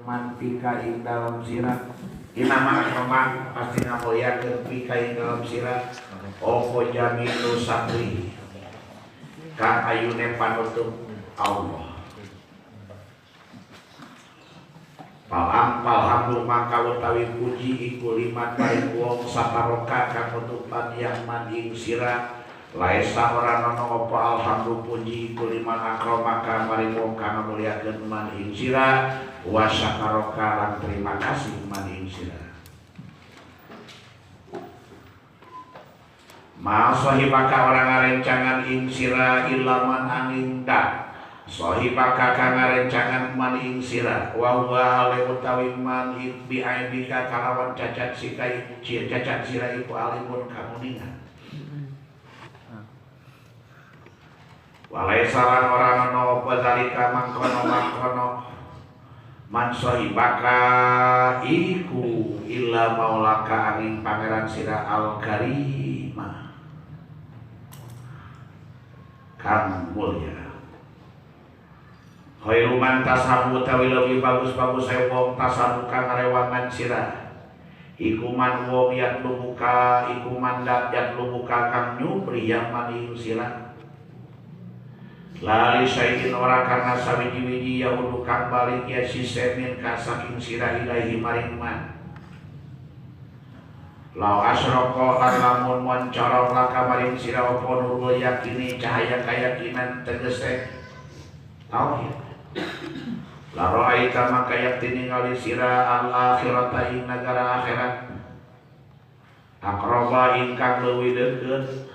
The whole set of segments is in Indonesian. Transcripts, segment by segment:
mantika ing dalam sirah inama kemang pasti ngamuliakeun pika ing dalam sirah opo jamilu satri kang ayune panutup Allah. Palhamdul maka utawi puji iku liman baik wong sataroka kang nutupan yang man ing sirah laisa ora ana apa alhamdulillah puji iku liman akromaka maring wong kang muliakeun man ing sirah wa syakaroka lan terima kasih man ing sirah. Ma sahibaka orang ngarencangan ing sirah ilaman angin dak sahibaka kang ngarencangan man ing sirah wa huwa ale utawi man bi aibika kalawan cacat sikai cacat sirah iku alimun kamuningan walai salan orang no bazalika mangkono man sahibaka iku illa maulaka angin pangeran sirah al-karimah kang mulia. Khairu man tasabu tawi lebih bagus-bagus wong tasabu kang ngarewangan sirah iku man wong yatlubuka iku mandat yatlubuka kang nyupri yang mani sirah lali syaitin ora karena sawiji-wiji yahudu kang balik ya sistemin ka saking sirah ilahi maring man lau asroko lan lamun moncorong laka maring sirah opo nurul yakini cahaya keyakinan tegese tauhid laro aita maka yaktini ngali sirah al-akhirata ing negara akhirat akroba ingkang leuwih deukeut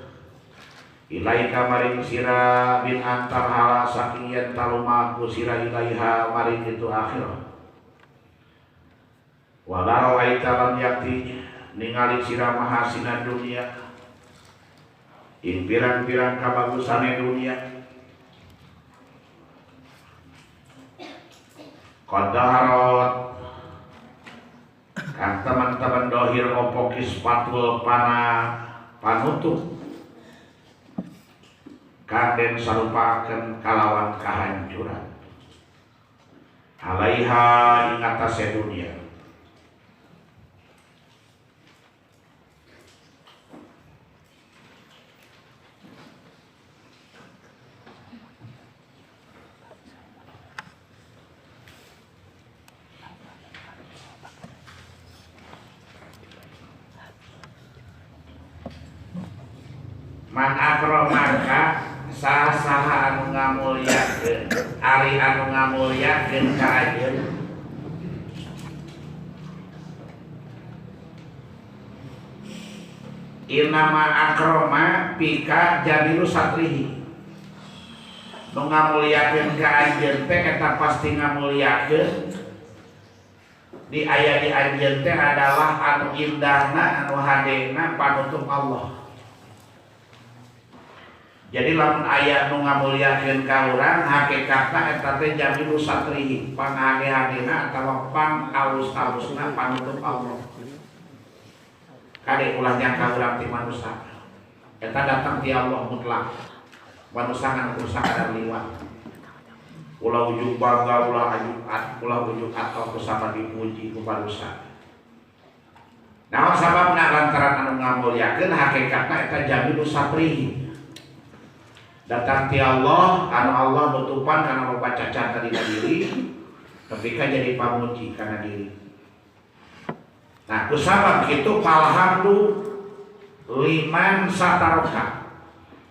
ilaika maring sirah bin antar hala saking yen talumaku sirah ilaiha maring itu akhirat walau aita lam yakti ningali sirah mahasina dunia ing pirang-pirang kabagusane dunia qadarat kan teman-teman dohir opo kispatul panutup kaden sarupakeun kalawan kahancuran alaiha ing atase dunia man akromaka saha anu ngamulyakeun ari anu ngamulyakeun ka ajeun inama akroma pika jamilu satrihi nu ngamulyakeun ka ajeun teh eta pasti ngamulyakeun di aya di ajeun teh adalah anu indahna anu hadena panutup Allah. Jadi lamun aya nu ngamulyakeun ka urang hakikatna eta teh jamilu satrihi panghage-hagena atawa pang-alus-alusna panutup Allah. Kade ulah nyangka urang ti manusia. Eta datang ti Allah mutlak. Manusia ngan urusan ada liwat. Ulah ujug bangga, ulah ujug atau kusama dipuji ku manusia. Nah sababna lantaran anu ngamulyakeun hakikatna eta jamilu satrihi. Datang ti Allah, anu Allah nutupan karena loba cacat tadi diri, tapi kan jadi pamuji karena diri. Nah, kusabab kitu palhamdu liman sataroka.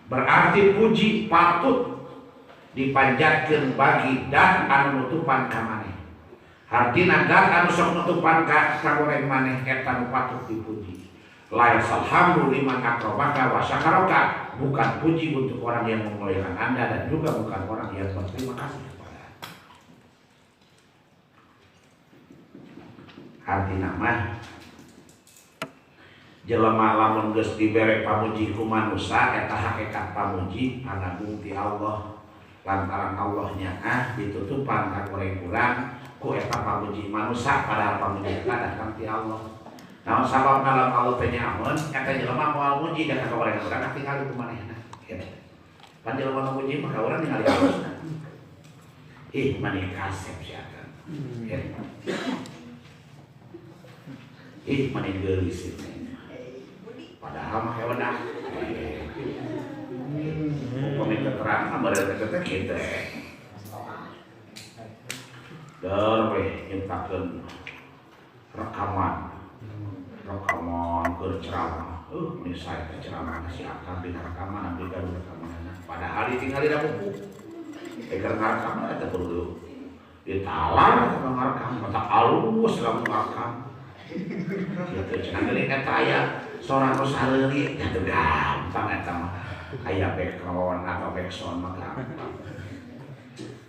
Berarti puji patut dipanjatkeun bagi dan anu nutupan ka maneh. Artina dan anu sok nutupan ka sagoreng maneh eta nu patut dipuji. La alhamdu liman akromaka wa syakaraka. Bukan puji untuk orang yang memuliakan Anda dan juga bukan orang yang berterima kasih kepada Anda. Artina mah jelema lamun geus dibere pamuji ku manusia eta hakikat pamuji anagung ti Allah lantaran Allahnya ditutupan ka kurang-kurang ku eta pamuji manusia padahal pamuji eta datang ti Allah. Nah, sabab dalam Allah teh nyamun, eta jelema moal muji da ka urang urang tinggal ku manehna. Pan jelema muji mah ka urang ningali halusna. Maneh kasep sia kan. ih maning geulis ini. Padahal mah hewedah. Pemain keterangan bareng teh kitu. Darwe nyiptakeun rekaman keur ceramah. Misalnya ceramah si akang dina rekaman abdi gaduh rekaman. Padahal ditinggal dina buku. Keur ngarekam eta perlu ditalar eta ngarekam, mata alus lamun ngarekam. Kitu cenah geuning eta aya soran nu sareuri nya teu gampang eta mah. Aya background atau backsound mah gampang.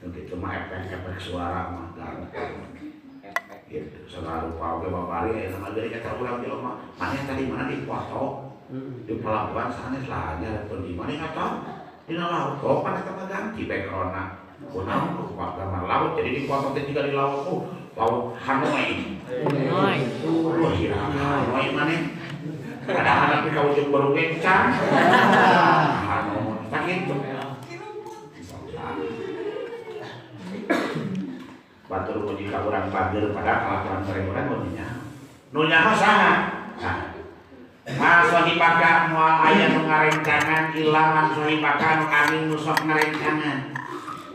Begitu mah efek-efek suara mah gampang. Gitu, saudara rupa oge babari aya nama geuning eta urang jelema. Maneh tadi mana di foto? Di pelabuhan sanes lah nya di mana eta? Dina laut kok pan eta mah ganti background-na. Kunaon gambar laut jadi di foto teh juga di laut. Laut Hanoi. Wah, Hanoi maneh. Padahal tapi kau jeung baru kencang. Hanoi tak kitu. Batur muji ka urang pager pada kalakuan mereka mujinya. Nu nyaho saha? Sahibaka moal aya nu ngarencangan ilaman sahibaka nu amin nu sok ngarencangan.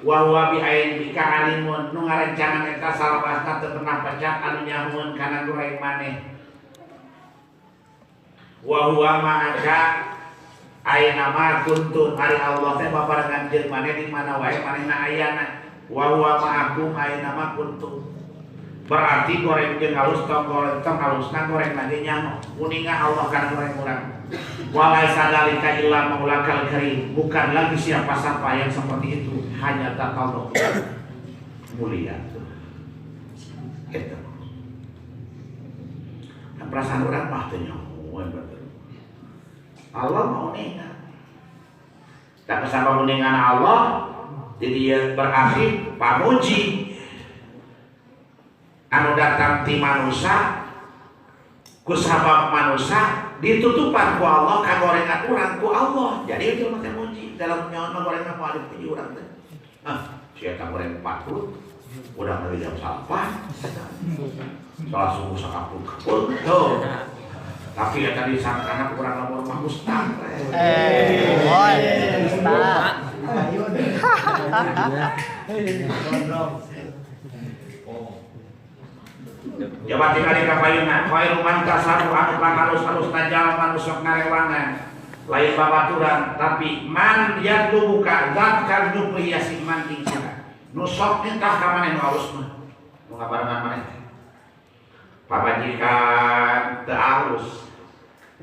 Wa huwa bi ain bika alimun nu ngarencangan eta salawasna teu pernah pecah anu nyahoeun kana goreng maneh. Wa huwa ma'aka ayeuna ma kuntum ari Allah teh babarengan jeung maneh di mana wae manehna ayana. Wa huwa ma'akum ayeuna ma kuntum. Berarti goreng jeung halus tong halusna goreng lagi nyaho. Kuninga Allah kan goreng urang. Wa laisa dzalika illa maulakal karim. Bukan lagi siapa-siapa yang seperti itu, hanya Allah mulia. Gitu. Nah, perasaan urang mah teu nyaho betul. Allah mau ningan. Tak kesama muningan Allah, jadi dia berarti pamuji. Anu datang ti manusia ku sabab manusia ditutupan ku Allah kagorengan urang ku Allah. Jadi itu mah teh muji dalam nyaon mah gorengan ku adu puji urang teh. Si eta goreng patut urang dari jam sampah. Salah subuh sakapul kapul. Tuh. Tapi eta disangkana urang lamun mah mustaq. Boy, mustaq. Jabat tinggal kapayuna, khairu man tasaru anu kang halus-halus tajal manusok ngarewangan. Lain babaturan, tapi man yatlubuka zat kang nyupri yasin man tingkara. Nu sok nitah ka maneh nu halus mah. Nu ngabarengan maneh. Pabajikan teu halus.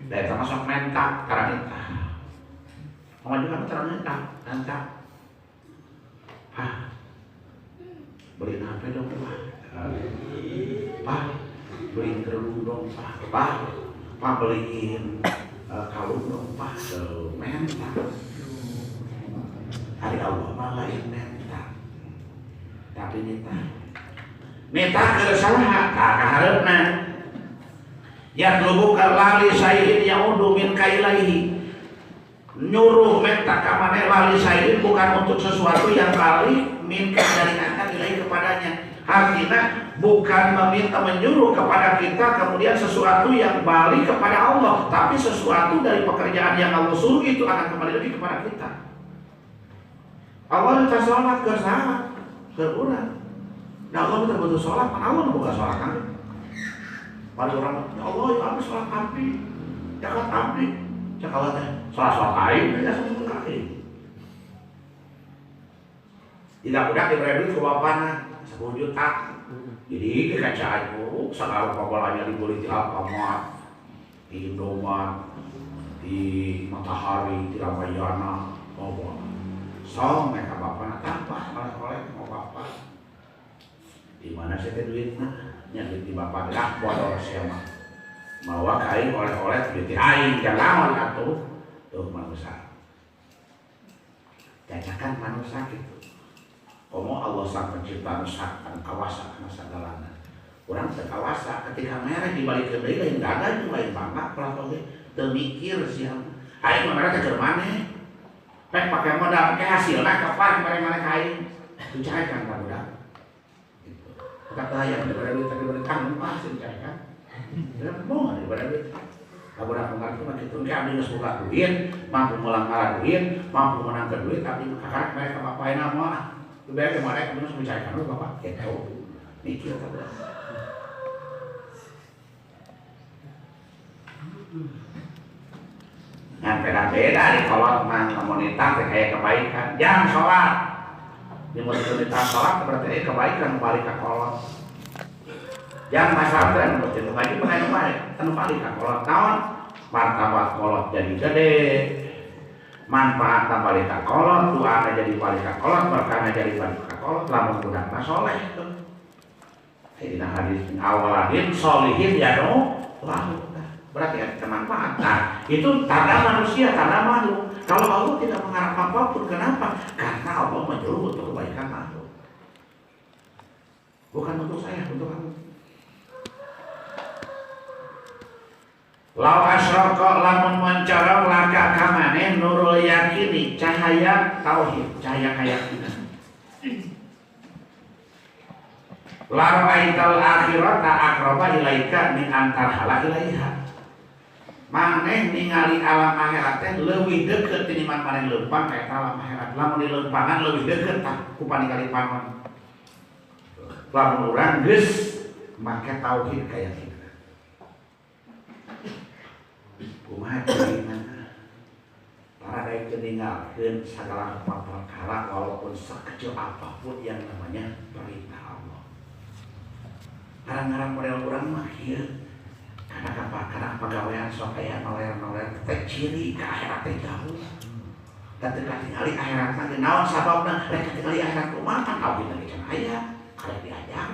Da eta mah sok mentak karena nitah. Pamajikan teu mentak, mentak. Beli HP dong, Pak, beliin kerudung dong, Pak, beliin kalung dong, Pak, mentak. Hari Allah mah lain mentak, tapi nita keur salah, kahareupna. Ya lubuka lali sayyid yaudu min kailaihi. Nyuruh mentak ka maneh lali sayyid bukan untuk sesuatu yang balik min dari akan ilahi kepadanya. Artinya bukan meminta menyuruh kepada kita kemudian sesuatu yang balik kepada Allah, tapi sesuatu dari pekerjaan yang Allah suruh itu akan kembali lagi kepada kita. Allah minta sholat ke saha ke urang. Nah Allah betul-betul sholat, Allah bukan sholat kan? Pada orang, ya Allah ya abdi sholat abdi, jakat abdi, jakat teh sholat aing, ya sholat aing. Tidak mudah diberi duit ke bapaknya 10 juta. Jadi kekacaan buruk segala pembalanya dibeli di Alfamart, di Indomaret, di Matahari, di Ramayana, bawa. So mereka bapaknya tanpa oleh mau bapak. Di mana sih duitnya? Yang di bapak dah bodoh siapa? Bawa kain oleh-oleh duit aing jangan atuh tuh manusia. Jajakan manusia gitu. Komo Allah sang pencipta nusakan kawasa kana sagalana. Urang teu kawasa ketika merek dibalikeun deui lain dagang jeung lain bangga pelaku ge teu mikir sia. Aing mah merek keur maneh. Pek pake modal ke hasilna kapan bare maneh ka aing. Dicairkan ka budak. Gitu. Kata yang diberi duit tadi beri tanggung pas dicairkan. Mau daripada duit. Kalau udah mengerti mah gitu, kayak abdi geus boga duit, mampu melanggar duit, mampu menangkan duit, abdi kakak mereka bapain nama. Bebeak kemarin abdi geus mencarikan lu bapak, gitu. Mikir kabeh. Yang beda-beda di kolot mah komunitas kayak kebaikan. Jangan sholat. Di komunitas sholat berarti kebaikan balik ke kolot. Jangan masalah dan begitu lagi pengen balik ke kolot. Tahun martabat kolot jadi gede. Manfaat balik ke kolot, doa jadi balik ke kolot, berkahnya jadi balik ke kolot. Lamun budak mah soleh itu. Jadi hadis awalin solihin ya no lalu. Berarti ada manfaat. Nah, itu tanda manusia, tanda makhluk. Kalau Allah tidak mengharap apapun, kenapa? Karena Allah menyuruh untuk kebaikan makhluk. Bukan untuk saya, untuk kamu. Lau asyraka lamun mencorong laka kamane nurul yakini cahaya tauhid, cahaya keyakinan. Lau aital akhirata aqraba ilaika min antar hala ilaiha. Maneh ningali alam akhirat teh leuwih deukeut tinimbang maneh leumpang ka alam akhirat. Lamun di leumpangan leuwih deukeut tah ku paningali panon. Lamun urang geus make tauhid keyakinan. Kumaha ceulina? Para daek teu ninggalkeun sagala perkara walaupun sekecil apapun yang namanya perintah Allah. Karang-karang model urang mah kieu. Karena pegawaian sok aya noler-noler teh ciri ka akhirat teh jauh. Dan teu katingali akhirat mah naon sababna rek katingali akhirat kumaha kan tauhid lagi can aya karek diajar.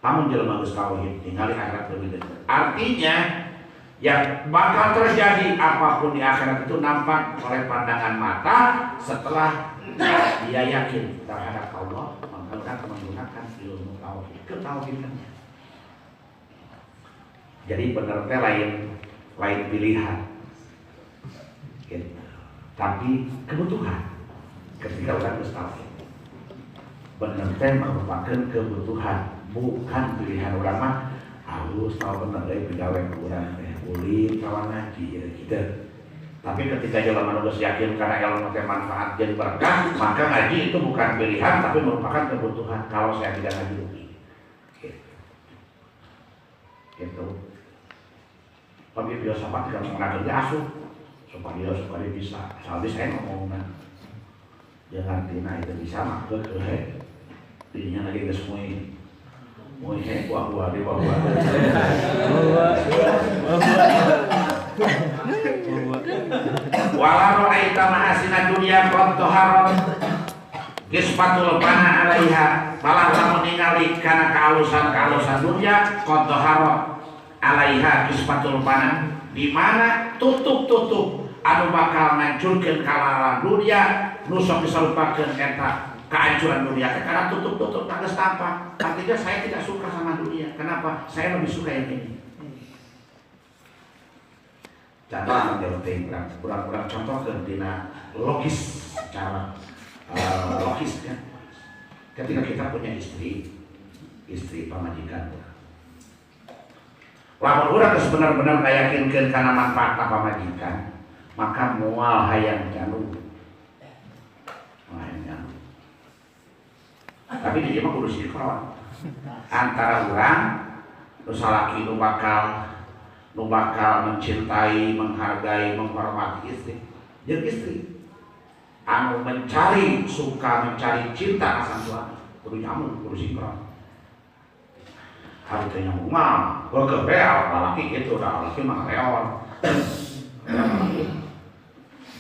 Namun jelema geus tauhid ningali akhirat lebih dekat. Artinya yang bakal terjadi apapun di akhirat itu nampak oleh pandangan mata setelah dia yakin terhadap Allah, maka menggunakan ilmu tauhid, ketauhidannya. Jadi benar teh lain pilihan, gitu. Tapi kebutuhan. Ketika orang bertauhid, benar teh merupakan kebutuhan, bukan pilihan orang mah. Halus tahu benar dari pegawai kurang teh, boleh kawan ngaji ya kita. Tapi ketika jalan manusia yakin karena ilmu teh manfaat dan berkah, maka ngaji itu bukan pilihan tapi merupakan kebutuhan. Kalau saya tidak ngaji rugi. Gitu. Tapi filsafat tidak mengenal kerja asuh supaya dia bisa. Soalnya saya ngomongnya, dia ngerti nah itu bisa maksud dirinya lagi ke semua ini. Mau ini buah-buah di buah-buah. Walau aita mahasina dunia kontoharon kispatul pana alaiha malah lamun ningali kana kalusan dunia kontoharon alaiha kispatul pana di mana tutup anu bakal ngancurkeun kalaran dunia nu sok disarupakeun eta kehancuran dunia karena tutup geus tampak. Artinya saya tidak suka sama dunia. Kenapa? Saya lebih suka yang ini. Contoh kurang contoh dina logis secara logis kan. Ketika kita punya istri pamajikan, lamun urang geus benar-benar ngayakinkeun kana manfaat pamajikan, maka moal hayang janu. Tapi dia mah kudu sinkron antara urang nu salaki nu bakal mencintai, menghargai, menghormati istri jeung istri anu mencari cinta asal suami kudu nyambung, kudu sinkron. Harus nyambung mah beal lalaki gitu, dah lalaki mah reon.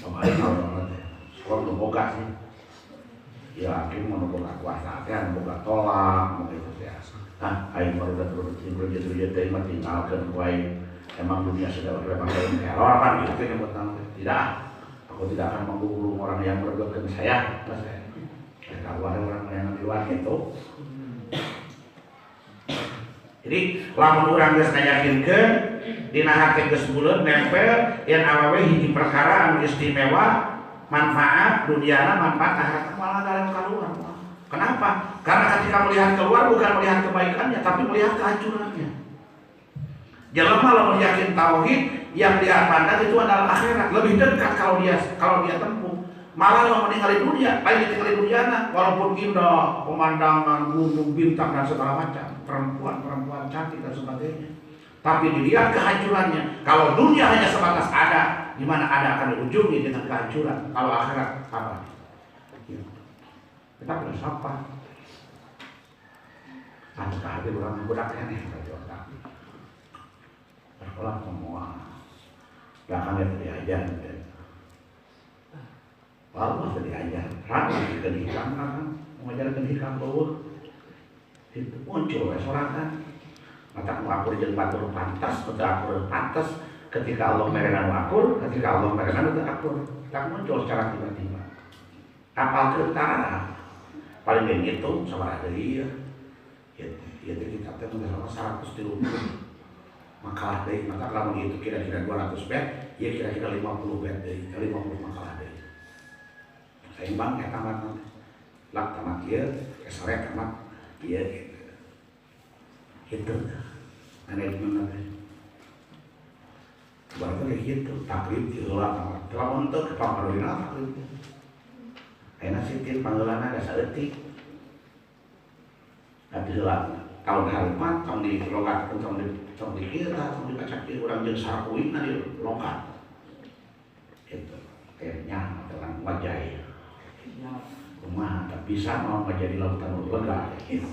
Kemarin kalau sekolah nu boga sih ya akhirnya menunggu kuasa kan buka tolak begitu ya. Aing baru berjaya teh mah tinggalkan wae. Emang dunia sudah memang teror kan gitu kan buat nang tidak. Aku tidak akan menggulung orang yang bergerak saya. Kalau ada orang yang di luar itu. Jadi lamun urang geus ngayakinkeun dina hate geus buleut nempel yen awewe hiji perkara anu istimewa manfaat duniana manfaat akhirat malah galem kaluar. Kenapa? Karena ketika ketika melihat keluar bukan melihat kebaikannya, tapi melihat kehancurannya. Jelema lamun yakin tauhid, yang dia pandang itu adalah akhirat, lebih dekat kalau dia tempuh. Malah lamun ningali dunia, lain ningali dunia, walaupun indah pemandangan gunung, bintang dan segala macam, perempuan cantik dan sebagainya. Tapi dilihat kehancurannya. Kalau dunia hanya sebatas ada, di mana ada akan diujungi dengan kehancuran. Kalau akhirat apa? Kita punya siapa? Anu kahade urang budak keneh kata orang. Sekolah semua. Belakangnya diajar. Lalu masa diajar. Rata dikenikan kan, mengajarkan hikam bahwa itu muncul sorangan. Mata akur jeung batur pantas, mata akur pantas. Ketika Allah merenang akur, ketika Allah merenang itu akur. Tak muncul secara tiba-tiba. Kapal ketara paling geng itu sama ada dia. Ya kita sama 130 makalah deh. Maka kalau itu kira-kira 200 bed, ya kira-kira 50 bed deh, 50 makalah deh. Seimbang ya tamat nanti. Lak tamat dia, keseret tamat dia gitu. Itu manajemen nanti. Berarti kayak gitu, taklid diolah tamat. Kalau untuk kepamarulina taklid. Enak sitir panggilan ada saeutik. Tapi heula tahun harimat, tahun di logat, tahun di kira, tahun di kacaki urang jeung sarakuing na di logat. Itu kayaknya dengan wajah. Kumaha tak bisa mau menjadi lautan lega gitu.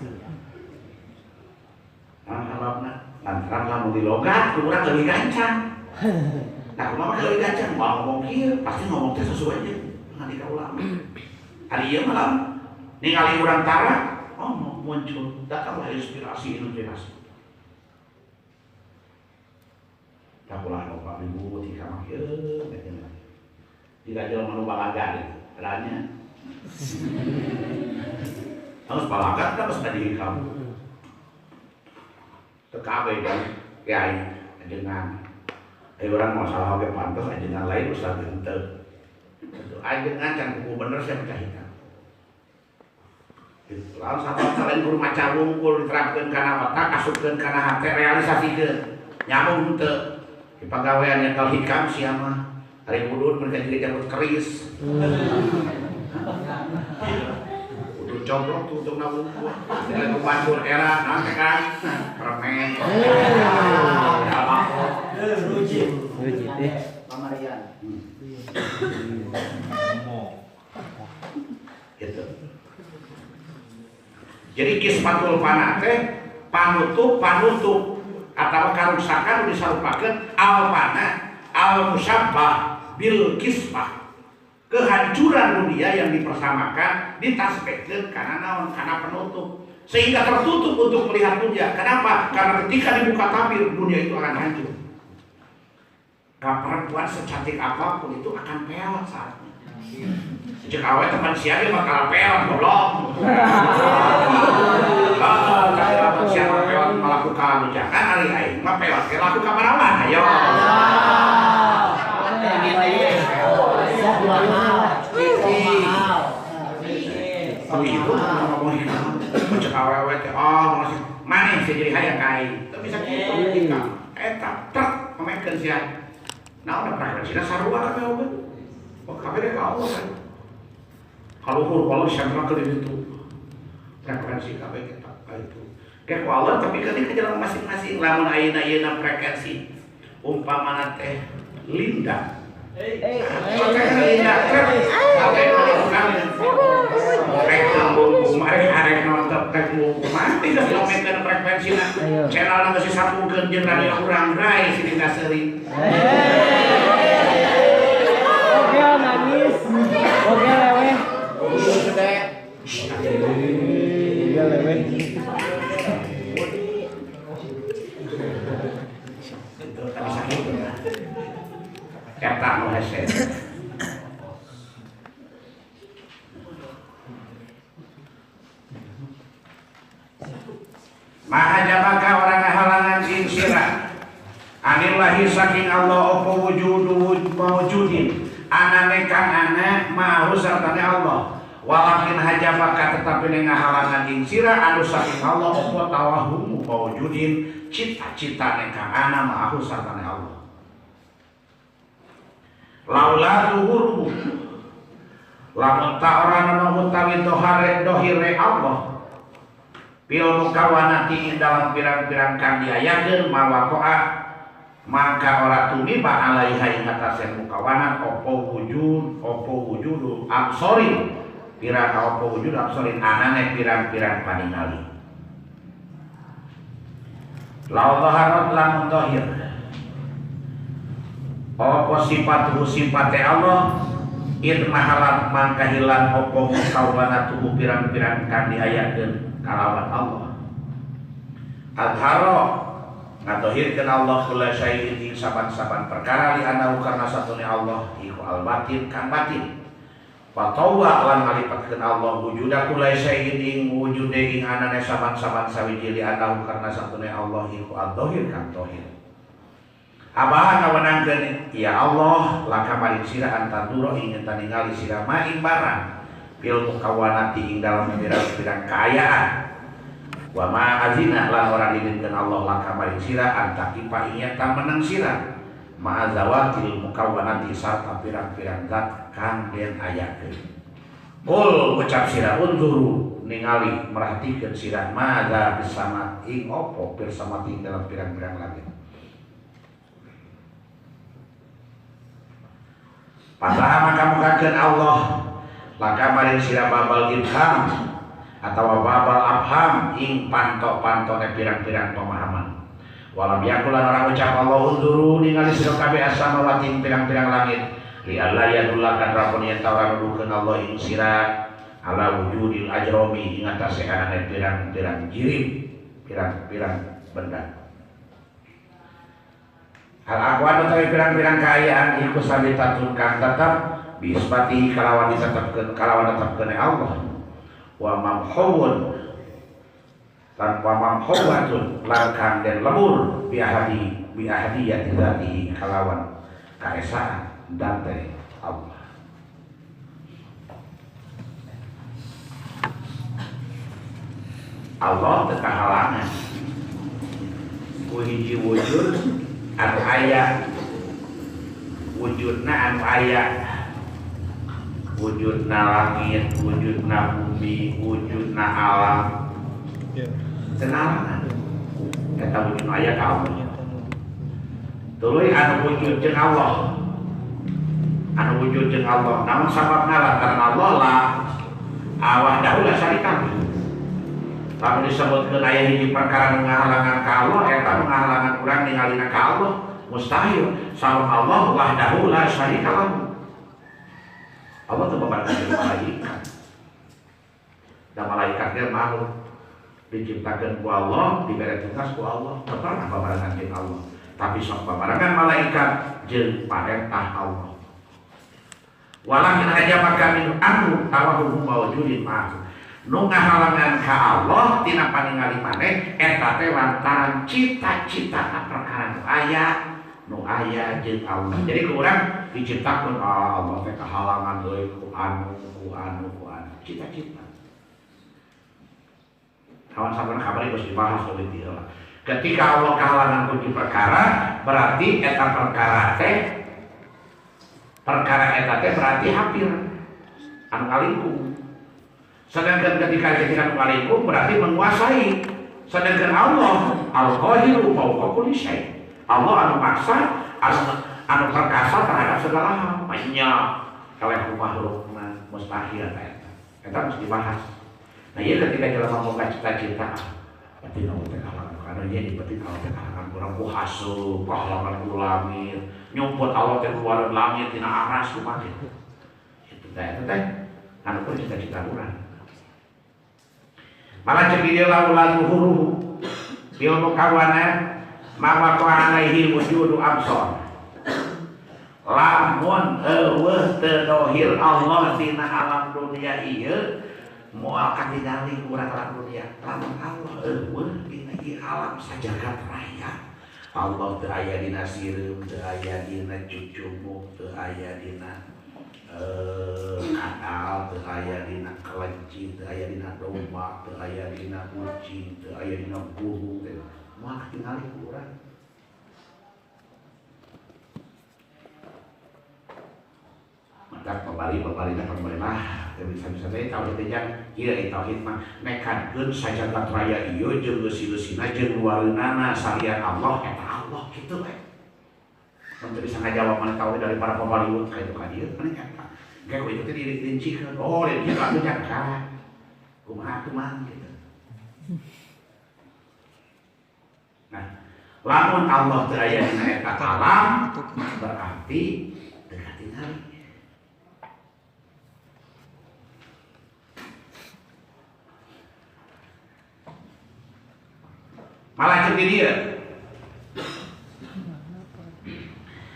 Alhamdulillah, lantaran lamun di logat kurang lebih gancang. Nah, kumaha lebih gancang, mau ngomong kieu pasti ngomong teh sesuai aja dengan dikaula. Hari ieu malam ningali urang tara, muncul, datanglah inspirasi. Tak ulah lupa ibu di kamar kieu, tidak jalan menu balaga gitu, adanya. Harus balaga, kita harus tadi kamu. Tekabe kan, kiai, ajengan. Orang masalah oke pantas, ajengan lain ustaz ente. Ajengan kan kuku bener saya percaya. Lalu satu kalian guru maca wungkul diterapkan karena otak, asupkan karena hati, realisasikan nyambung untuk di pegawaian yang kalau hikam siapa hari budut mereka juga jambut keris budut coblok tuh untuk nabung dengan kebantur era nanti kan permen rujit pamarian gitu. Jadi kismatul panah teh panutup atau karusakan disarupakeun al panah al musabbah bil kismah. Kehancuran dunia yang dipersamakan ditasbihkeun karena naon? Karena penutup. Sehingga tertutup untuk melihat dunia. Kenapa? Karena ketika dibuka tabir dunia itu akan hancur. Perempuan secantik apapun itu akan peot saatnya. Cek awet teman siapa bakal peot goblok. Kalau siapa peot melakukan jangan hari aing mah peot ke lakukan marawan ayo. Begitu ngomongin cek awet masih manis jadi hayang kai. Tapi bisa kitu ketika eta truk pemainkeun sia. Naon frekuensinya sarua kabeh oge. Kabeh ka Allah kan. Kalau siapa ke itu frekuensi kabeh kita itu. Kayak Allah tapi ketika jalan masing-masing lamun ayeuna frekuensi umpamana teh linda. Linda kabeh kan. Kemarin arek nonton teh mati geus ngomekeun frekuensina. Channelna geus disatukeun jeung radio urang rai sini daseuring. Oke nangis. Oke lewe. Gede. Iya lewe. Itu tadi sakit ya. Cetak nu hese. Maha jabaka orang halangan insira anillahi saking Allah apa wujudu mawujudin anane kang ana mahu sartane Allah walakin hajabaka tetapi ngahalangan ing sira anu saking Allah apa tawahumu mawjudin cita-cita ka ana ma'ahu sartane Allah laula tuhuru lamun ta orana utawi dohire Allah bil mukawanati dalam pirang-pirang kang diayakeun mawaqa maka ora tumiba alaiha ing atase mukawanat opo wujud absori pirang opo wujud absori anane pirang-pirang paningali law zaharat lamun zahir opo sifate Allah idmahalat mangka hilang opo mukawanat pirang-pirang kang diayakeun kalawan Allah adharo ngatohirkeun Allah kula syai'in ing saban-saban perkara li anahu karna satune Allah iku al-batin kang batin fatawwa lan ngalipatkeun Allah wujuda kula syai'in ing wujude ing anane saban-saban sawiji li anahu karna satune Allah iku al-dhahir kang dhahir abahan ngawenangkeun ya Allah laka maring sira antaduro ing ningali sira maing barang bil mukawanati ing dalam pirang-pirang kaayaan wa ma azina lan ora diizinkeun Allah laka maring sira antakipa ing ta menang sira ma azawatil mukawwanati sarta pirang-pirang zat kang den ayakeun kul ucap sira unzuru ningali merhatikeun sira madza bisama ing opo pirsamati dalam pirang-pirang langit Padahal maka mukakeun Allah laka maring sira babal ilham atau babal abham ing pantok-pantone pirang-pirang pemahaman walam yakulan orang ucap Allah unzuru ningali sira kabeh as-samawati pirang-pirang langit li alla yadullakan rapun yen tawara nuduhkeun Allah ing sira ala wujudil ajromi ing atase anane pirang-pirang jirim pirang-pirang benda hal aqwan utawi pirang-pirang kaayaan iku sabitatun kang tetep bisbati kalawan ditetepkeun Allah wa mamhawun tanpa mamhawatun langkang dan lebur biahadiyati dzatihi kalawan kaesaan dante Allah Allah teu kahalangan ku hiji wujud anu aya wujudna anu aya wujudna langit, wujudna bumi, wujudna alam. Tenarangan. Eta wujudna aya ka Allah. Tuluy anu wujud jeung Allah. Anu wujud jeung Allah. Namun sababna lantaran Allah lah wahdahu la syarika lahu. Lamun disebutkeun aya hiji perkara nu ngahalangan ka Allah, eta nu ngahalangan urang ningalina ka Allah mustahil. Sabab Allah wahdahu la syarika lahu. Allah itu membantu malaikat dan malaikat dia makhluk diciptakan ku Allah, diberi tugas ku Allah, pernah babarangan jeung Allah tapi sok babarangan malaikat jeung parentah Allah walakin aja maka min anu tawahu mawjudin ma'ahu nu ngahalangan ka Allah tina paningali maneh eta teh lantaran cita-cita perkara nu aya nu aya jeung Allah. Jadi ku urang diciptakeun Allah teh kahalangan deui ku anu cita-cita. Kawan sabar kabari geus dibahas oleh dia. Ketika Allah kahalangan ku perkara berarti eta perkara teh berarti hampir anu ngalingkung. Sedangkan ketika anu ngalingkung berarti menguasai. Sedangkan Allah al-qahiru fawqa kulli syai'. Allah anu maksa, anu perkasa terhadap segala hal. Makanya kalau makhluk mustahil eta. Eta mesti dibahas. Nah ieu ketika jelema boga cita-cita, berarti nu teh kalangan kana ieu berarti kalau teh kalangan urang ku haseup, kalangan ku langit, nyumput Allah teh keluar langit tina aras kumaha kitu. Itu teh anu ku cita-cita urang. Malah cek dia lalu huru bil mukawana maka alaihi wujudu absor lamun eueuh teu dohir Allah dina alam dunia ieu moal katingali urang alam dunia lamun Allah eueuh dina ieu alam sajagat raya Allah teu aya dina sireum teu aya dina cucumuk teu aya dina kadal, teu aya dina kelenci, teu aya dina domba, teu aya dina kucing, teu aya dina burung, moal tingali ku urang. Maka kembali pemerintah bisa teh tauhid teh ieu tauhid mah nekatkeun sajagat raya ieu jeung eusi-eusina jeung luareunana salian Allah eta Allah kitu we. Mun teu bisa ngajawab mana tauhid dari para pembaliut ka itu ka dieu mane eta. Kayak itu teh dirincikeun. Oh, dia atuh nyangka. Kumaha tuh mah gitu. Nah, lamun Allah teu aya dina eta alam berarti teu katingali. Malah jadi dia.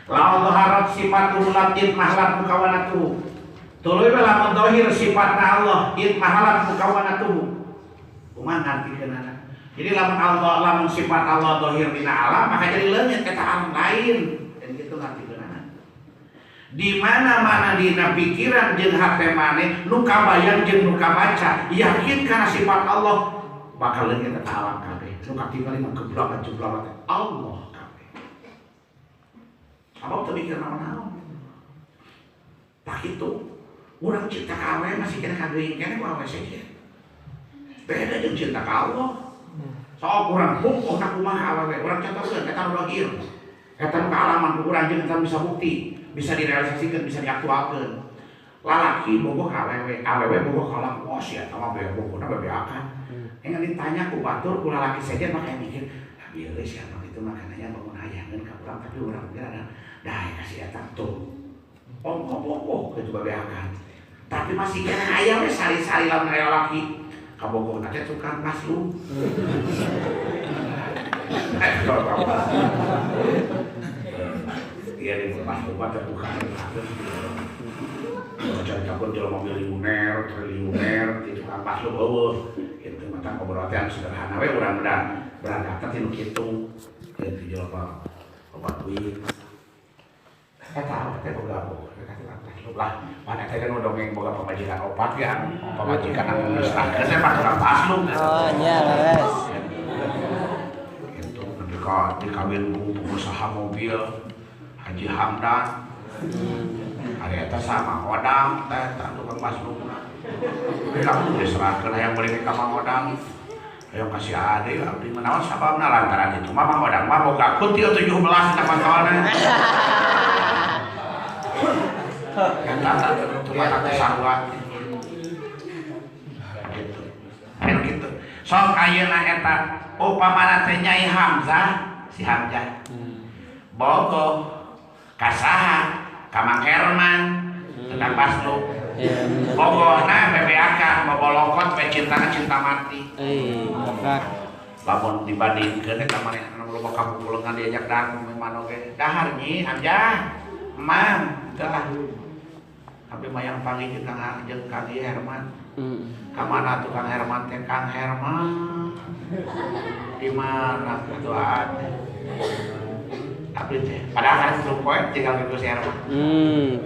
Lamun harap sifatul ladin mahlat mukawanatu. Tuluy lamun zahir sifatna Allah id mahlat mukawanatu. Kumaha ngartikeunana? Jadi lamun Allah lamun sifat Allah zahir dina alam maka jadi leungit eta alam lain. Dan kitu ngartikeunana. Di mana-mana dina pikiran jeung hate maneh nu kabayang jeung nu kabaca yakin kana sifat Allah bakal leungit eta alam kabeh. Nu katingali mah geblagan-geblagan Allah kabeh. Abang teu mikir naon-naon. Tak kitu. Urang cinta ka awewe masih kena kaduing kene ku awewe saja. Beda jeung cinta ka Allah. Sok urang hukum na kumaha awewe, urang contohkeun eta nu dohir. Eta nu kaalaman ku urang jeung eta bisa bukti, bisa direalisasikeun, bisa diaktualkeun. Lalaki bogoh ka awewe, awewe bogoh ka lalaki. Oh sia eta mah bogohna bebeakan. Yang ditanya ku batur ku lalaki saja makanya mikir, tapi euy sia mah kitu mah kana nya bangun hayangeun ka urang tapi urang ge ada dae kasih eta tuh. Oh kitu bebeakan. Tapi masih kena aya we sari-sari lamun aya lalaki. Kabogohna teh tukang paslu. Iya di paslu mah teh bukan. Campur jelema miliuner, triliuner, di tukang paslu eueuh. Itu mah pemberotean sederhana we urang berangkat teh nu kitu. Kitu jelema loba duit. Eta teh boga lah, mana teh kan dongeng boga pamajikan opat ya, pamajikan anu ngesahkeun teh mah tukang paslu. Oh nya leres. Itu ketika dikawin pengusaha mobil Haji Hamdan. Ari eta sama Odang teh tukang pasluna. Bilang diserahkeun hayang beli ka Mang Odang. Hayang kasih ade abdi menawa sababna lantaran itu mah Mang Odang mah boga kunti 17 na pantolna. Kata cuma kata sarwa gitu. Sok ayeuna eta upamana teh Nyai Hamzah, si Hamzah. Bogoh ka saha? Ka Mang Herman, tentang paslu. Bogohna bebeakan bobolokot we cintana cinta mati. Lamun dibandingkeun eta manehna anu loba kapukuleungan diajak dagang memang oge. Dahar nyi Hamzah. Mam, dah. Tapi mayang pagi jeung Kang Herman. Kamana tuh Kang Herman teh Kang Herman? Di mana tuan? Tapi teh padahal kan belum poe tinggal gitu si Herman.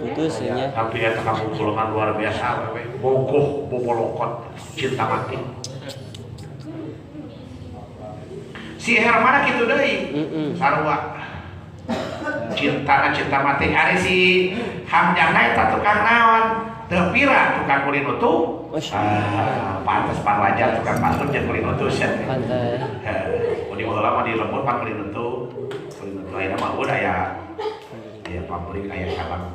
Putus ya. Tapi eta kapukuleungan luar biasa we. Bogoh bobolokot cinta mati. Si Herman kitu deui. Sarua. Cinta mati hari si Hamzah eta tukang naon teu pira tukang kulit utuh. Pantes pan wajar tukang paslu jeung kulit utuh sia. Pantes. Mun di heula mah di lembur pan kulit utuh. Kulit utuh ayeuna mah udah aya pabrik aya cabang.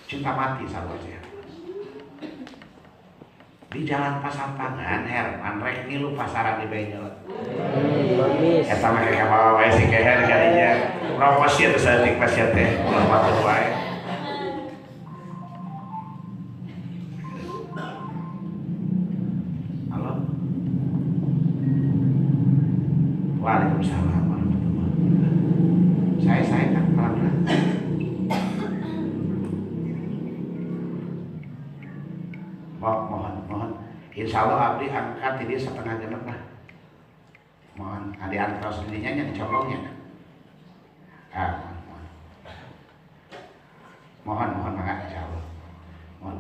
Cinta mati sarua. Di jalan Pasampangan Herman rek ngilu pasaran di Benyot. Eta mah kayak bawa wae si keher jadinya. Urang pasien teh saeutik pasien teh ulah matur wae. Halo. Waalaikumsalam warahmatullahi wabarakatuh. Saya kan alhamdulillah. Mohon insya Allah abdi angkat ini 5:30 lah. Mohon adi antara sendirinya dicolongnya. Mohon mohon mangga insyaallah mohon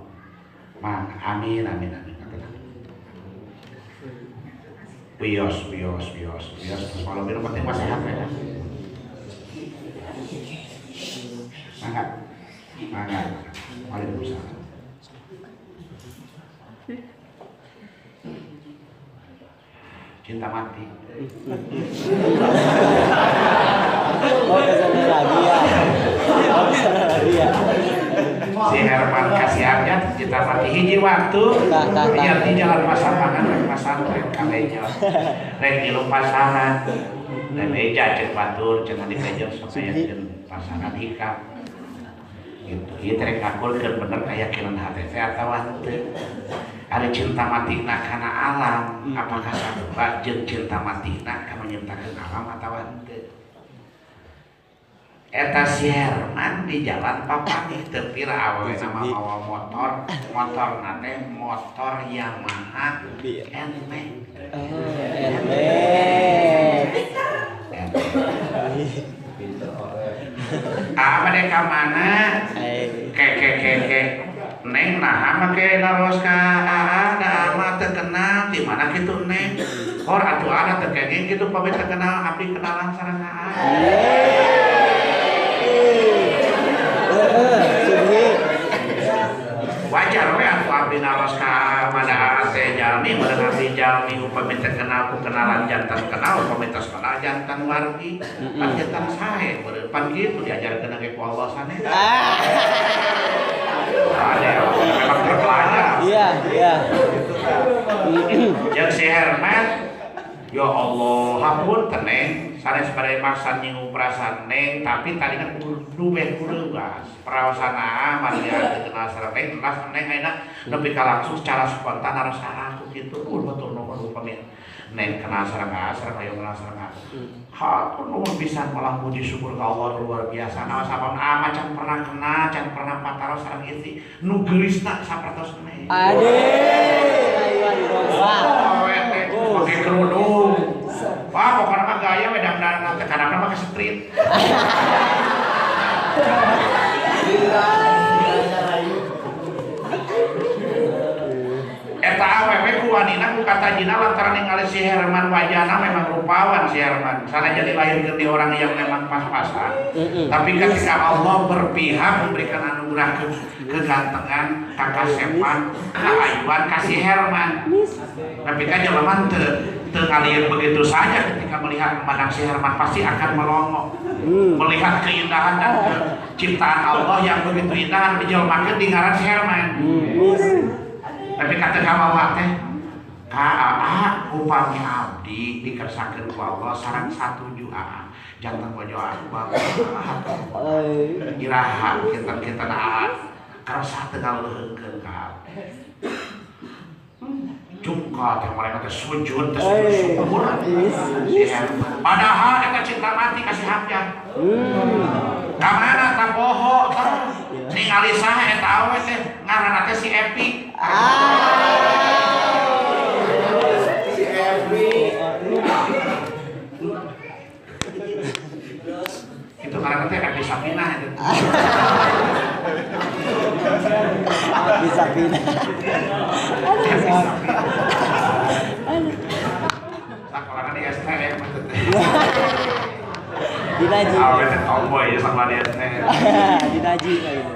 amin bios terus kalau minum penting masih sehat ya mangga waalaikumsalam cinta mati si Herman kasihannya cinta mati hiji waktu biar di jalan pasangan pesantren kalenya rek ngilu pasangan dan meja cek batur cenah di meja supaya jeung pasangan hikam gitu ieu teh ngakulkeun bener kayakinan hati teh atawa henteu ada cinta matina kana alam apakah sabab jeung cinta matina kana nyiptakeun alam atawa henteu eta si Herman di jalan papani teu pira awewe nama mawa motor nate motor Yamaha NMAX apa deh ka mana ke neng nah make naros ka da mah teu kenal di mana kitu neng hor atuh ada teu kenging kitu pamit teu kenal abdi kenalan sareng wajar we atuh abdi naros ka mada teh jalmi meureun abdi jalmi upami teu kenal ku kenalan jantan kenal upami tos kenal jantan wargi pan jantan sae meureun pan kitu diajarkeun ge ku Allah saneh memang terpelajar iya yang si Herman ya Allah hampun teneng sanes pada maksa nyinggung perasaan neng tapi tadi kan kudu gas perawasan Maria dikenal sareng neng kelas neng ayeuna nepi ka langsung secara spontan harus aku gitu betul nomor upami neng kenal sareng ayo kenal sareng hatur nuhun pisan malah puji syukur ka Allah luar biasa naon sabab macan pernah kenal can pernah pataros sareng istri nu geulisna sapertos neng pakai kerudung wah pokoknya mah gaya wedang nanti kadang-kadang pakai street eta awewe ku wanina ku kata jina lantaran ningali si Herman wajahna memang rupawan si Herman sana jadi lahirkeun di orang yang memang pas-pasan tapi ketika Allah berpihak memberikan anugerah kegantengan kakasepan keayuan kasih Herman tapi kan jelema teu ngalir begitu saja ketika melihat memandang si Herman pasti akan melongo melihat keindahan dan ciptaan Allah yang begitu indah dijelmakeun di ngaran si Herman tapi kata kawawa teh upami abdi dikersakeun ku Allah sareng satuju jantan bojo aku iraha kinten karasa teu ngaleungkeun ka cungka teh mereka teh sujud teh syukur padahal eta cinta mati kasih hajat kamana tak bohong ningali saha eta awe teh ngaranna teh si Epi si Epi itu ngaranna teh Epi Sapina itu bisa pindah sekolahnya di STM dinaji awalnya tomboy ya sama di STM dinaji kayak gitu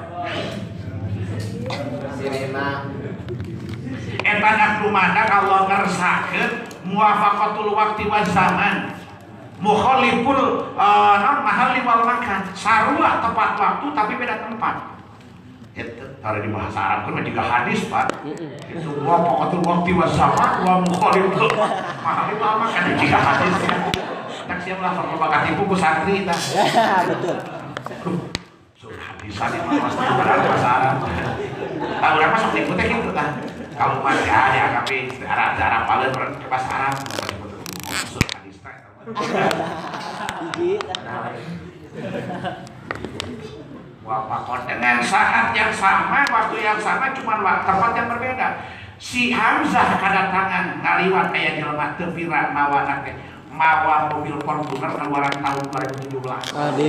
eta dak lumadak Allah ngersakeun muwafaqatul waqti waz zaman mukhaliful mahalli wal makan sarua tepat waktu tapi beda tempat itu kalau di bahasa Arab kan juga hadis Pak itu muwafaqatul waqti waz zaman wa mukhaliful mahalli wal makan juga hadis ya tak siap lah kalau bakat ibu ku santri tah betul hadisan yang mas bahasa Arab tahu berapa sok ibu teh gitu tah kalau masih ada tapi Arab paling ke bahasa Arab maksud hadis teh wafakon dengan saat yang sama waktu yang sama cuma tempat yang berbeda si Hamzah kedatangan ngaliwat aya jelema teu pira mawana teh mawa mobil Fortuner keluaran tahun 2017. Aduh,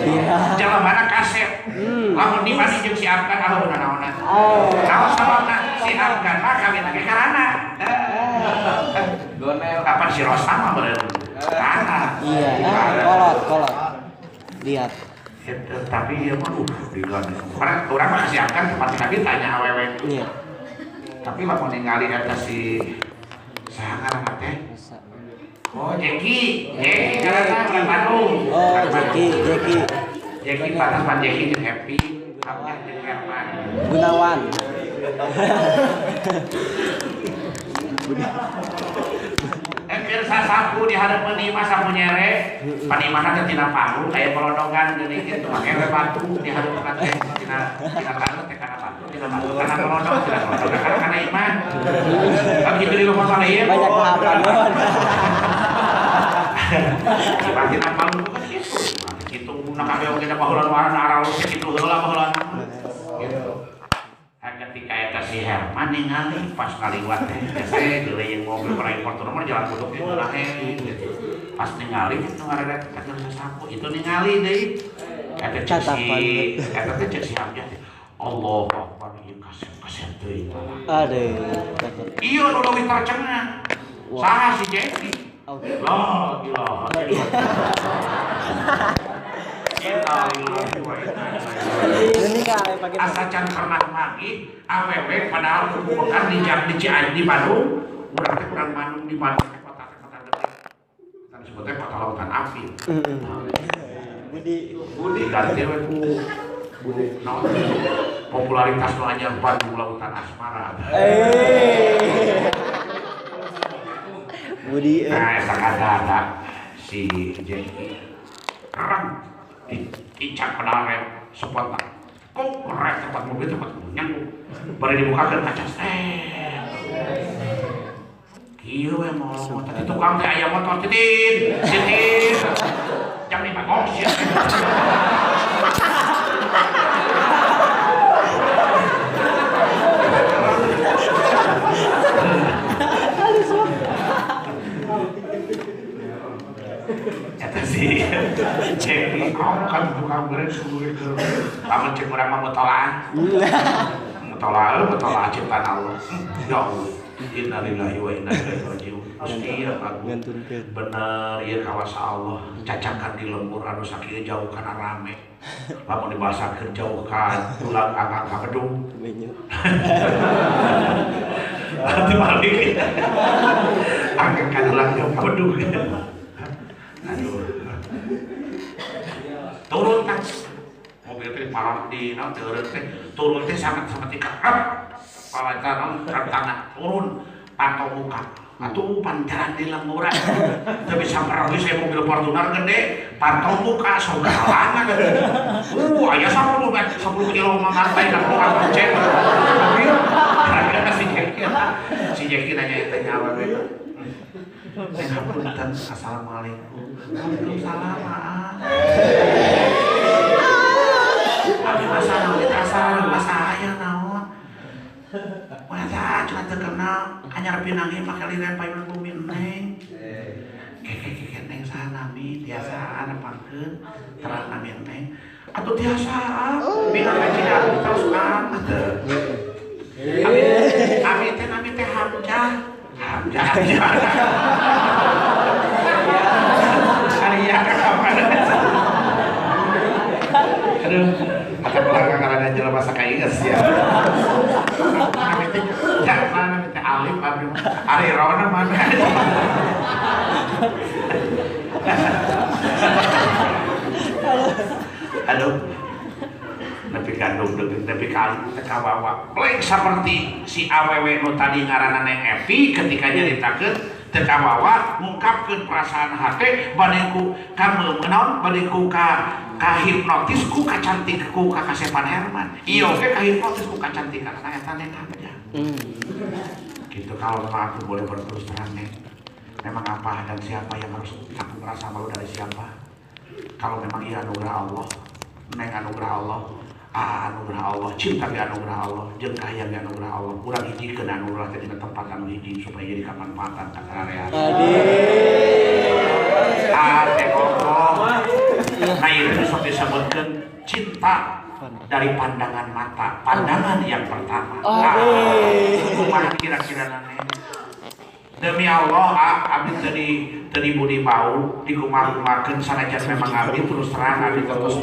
iya. Jalan mana kaset. Lamun di mana jeung si Afgan beunang naonan. Naon sababna si Afgan mah kawin lagi karana. Gonel kapan si Rosa mah bener. Iya, kolot. Lihat. Tapi dia mah orang mah si Afgan seperti Nabi tanya awewe. Iya. Tapi lamun ningali eta si saha ngaranna teh? Oh, Jeki ngaranna orang Bandung. Oh, Jeki panas pan Jeki jeung Happy, Abgan jeung Herman. Gunawan. Keur sasapu di hadapan imah sapu nyere, panimah teh tina panggung aya pelodongan geuning kitu make batu di hadapan teh tina panggung teh kana batu tina pelodong kana imah. Kan kitu di rumah mana ieu? Banyak tahapan doang. Bagi panggung kitu. Kitu nak kabeh oge da baheula warna aralus kitu heula baheula. Gitu. Ketika eta si Herman ningali pas kaliwat teh geuleuh yang mobil peraih Fortuner jalan kuduk di belah gitu. Pas ningali itu ngaredet ka sasapu itu ningali deui. Eta teh si Hamzah. Allah Akbar ieu kasep teuing. Aduh. Ieu nu leuwih tercengang. Saha si Jeki? La ilaha Ini kali pakai asa can pernah magi awewe padahal bukan di Cianjur di Bandung urang teh kurang Bandung di Bandung kota gede kan disebutnya kota lautan api. Budi ganti we ku Budi naon popularitas nu anyar Bandung lautan asmara. Budi Eta kada si Jeki karang dicak pedal rem spontan kok rem tempat mobil tempat nyangkut bari dibukakeun kaca kieu we mau tadi tukang teh aya motor titit jam 5 kos ya eta sih cek kan tukang beres kudu itu lamun cek urang mah mutola ciptaan Allah ya Allah innalillahi wa inna ilaihi rajiun pasti aku bener ieu kawasa Allah cacakan di lembur anu sakieu jauh kana rame lamun dibahasakeun jauhkan ulang angkat ka gedung nanti balik angkat ka ulang jauh ka gedung aduh turun kan mobil teh parah di naon turun teh sangat ikat palacan tangan turun pantau muka atuh panjalan di lemburan teu bisa merawis saya mobil Fortuner gede pantau muka sogalangan aya 10 kilo mangantai ka tukang becek mobil harga si Jeki nanya eta nyawa we Punten, assalamualaikum. Waalaikumsalam. Abi masa aya naon? Masa cuma teu kenal, anyar pinangin make lireun paeun bumi neng. Keke neng saha nami biasaan pangkeun terang nami neng. Atuh biasaan, binang ka Cidahu terus kan. Abi teh Hamzah. Karya kapan? Aduh, kata belakang karena ada jelema sakainges ya. Kami teh jangan teh Alif Ari Rona mana? Aduh. Tapi kandung tapi kalau tekawawa pleng seperti si awewe nu tadi ngaranna Neng Evi ketika nyaritakeun tekawawa ngungkapkeun perasaan hate bade ku kamu menaon bade ku ka hipnotis ku kacantik ku ka kasepan Herman ieu ge ka hipnotis ku kacantikan eta Neng aja gitu. Kalau memang aku boleh berterus terang Neng, memang apa dan siapa yang harus aku merasa malu dari siapa? Kalau memang ia anugerah Allah, Neng anugerah Allah, anugerah Allah, cinta ke anugerah Allah, jeung kahayang ke anugerah Allah. Urang hiji ke anugerah teh dina tempat anu hiji supaya jadi kamanfaatan ka area. Teh ngomong. Nah itu sok disebutkeun cinta dari pandangan mata, pandangan yang pertama. Kumaha kira-kira nane? Demi Allah, abdi tadi budi bau dikumaha-kumakeun sanajan memang abdi terus terang abdi terus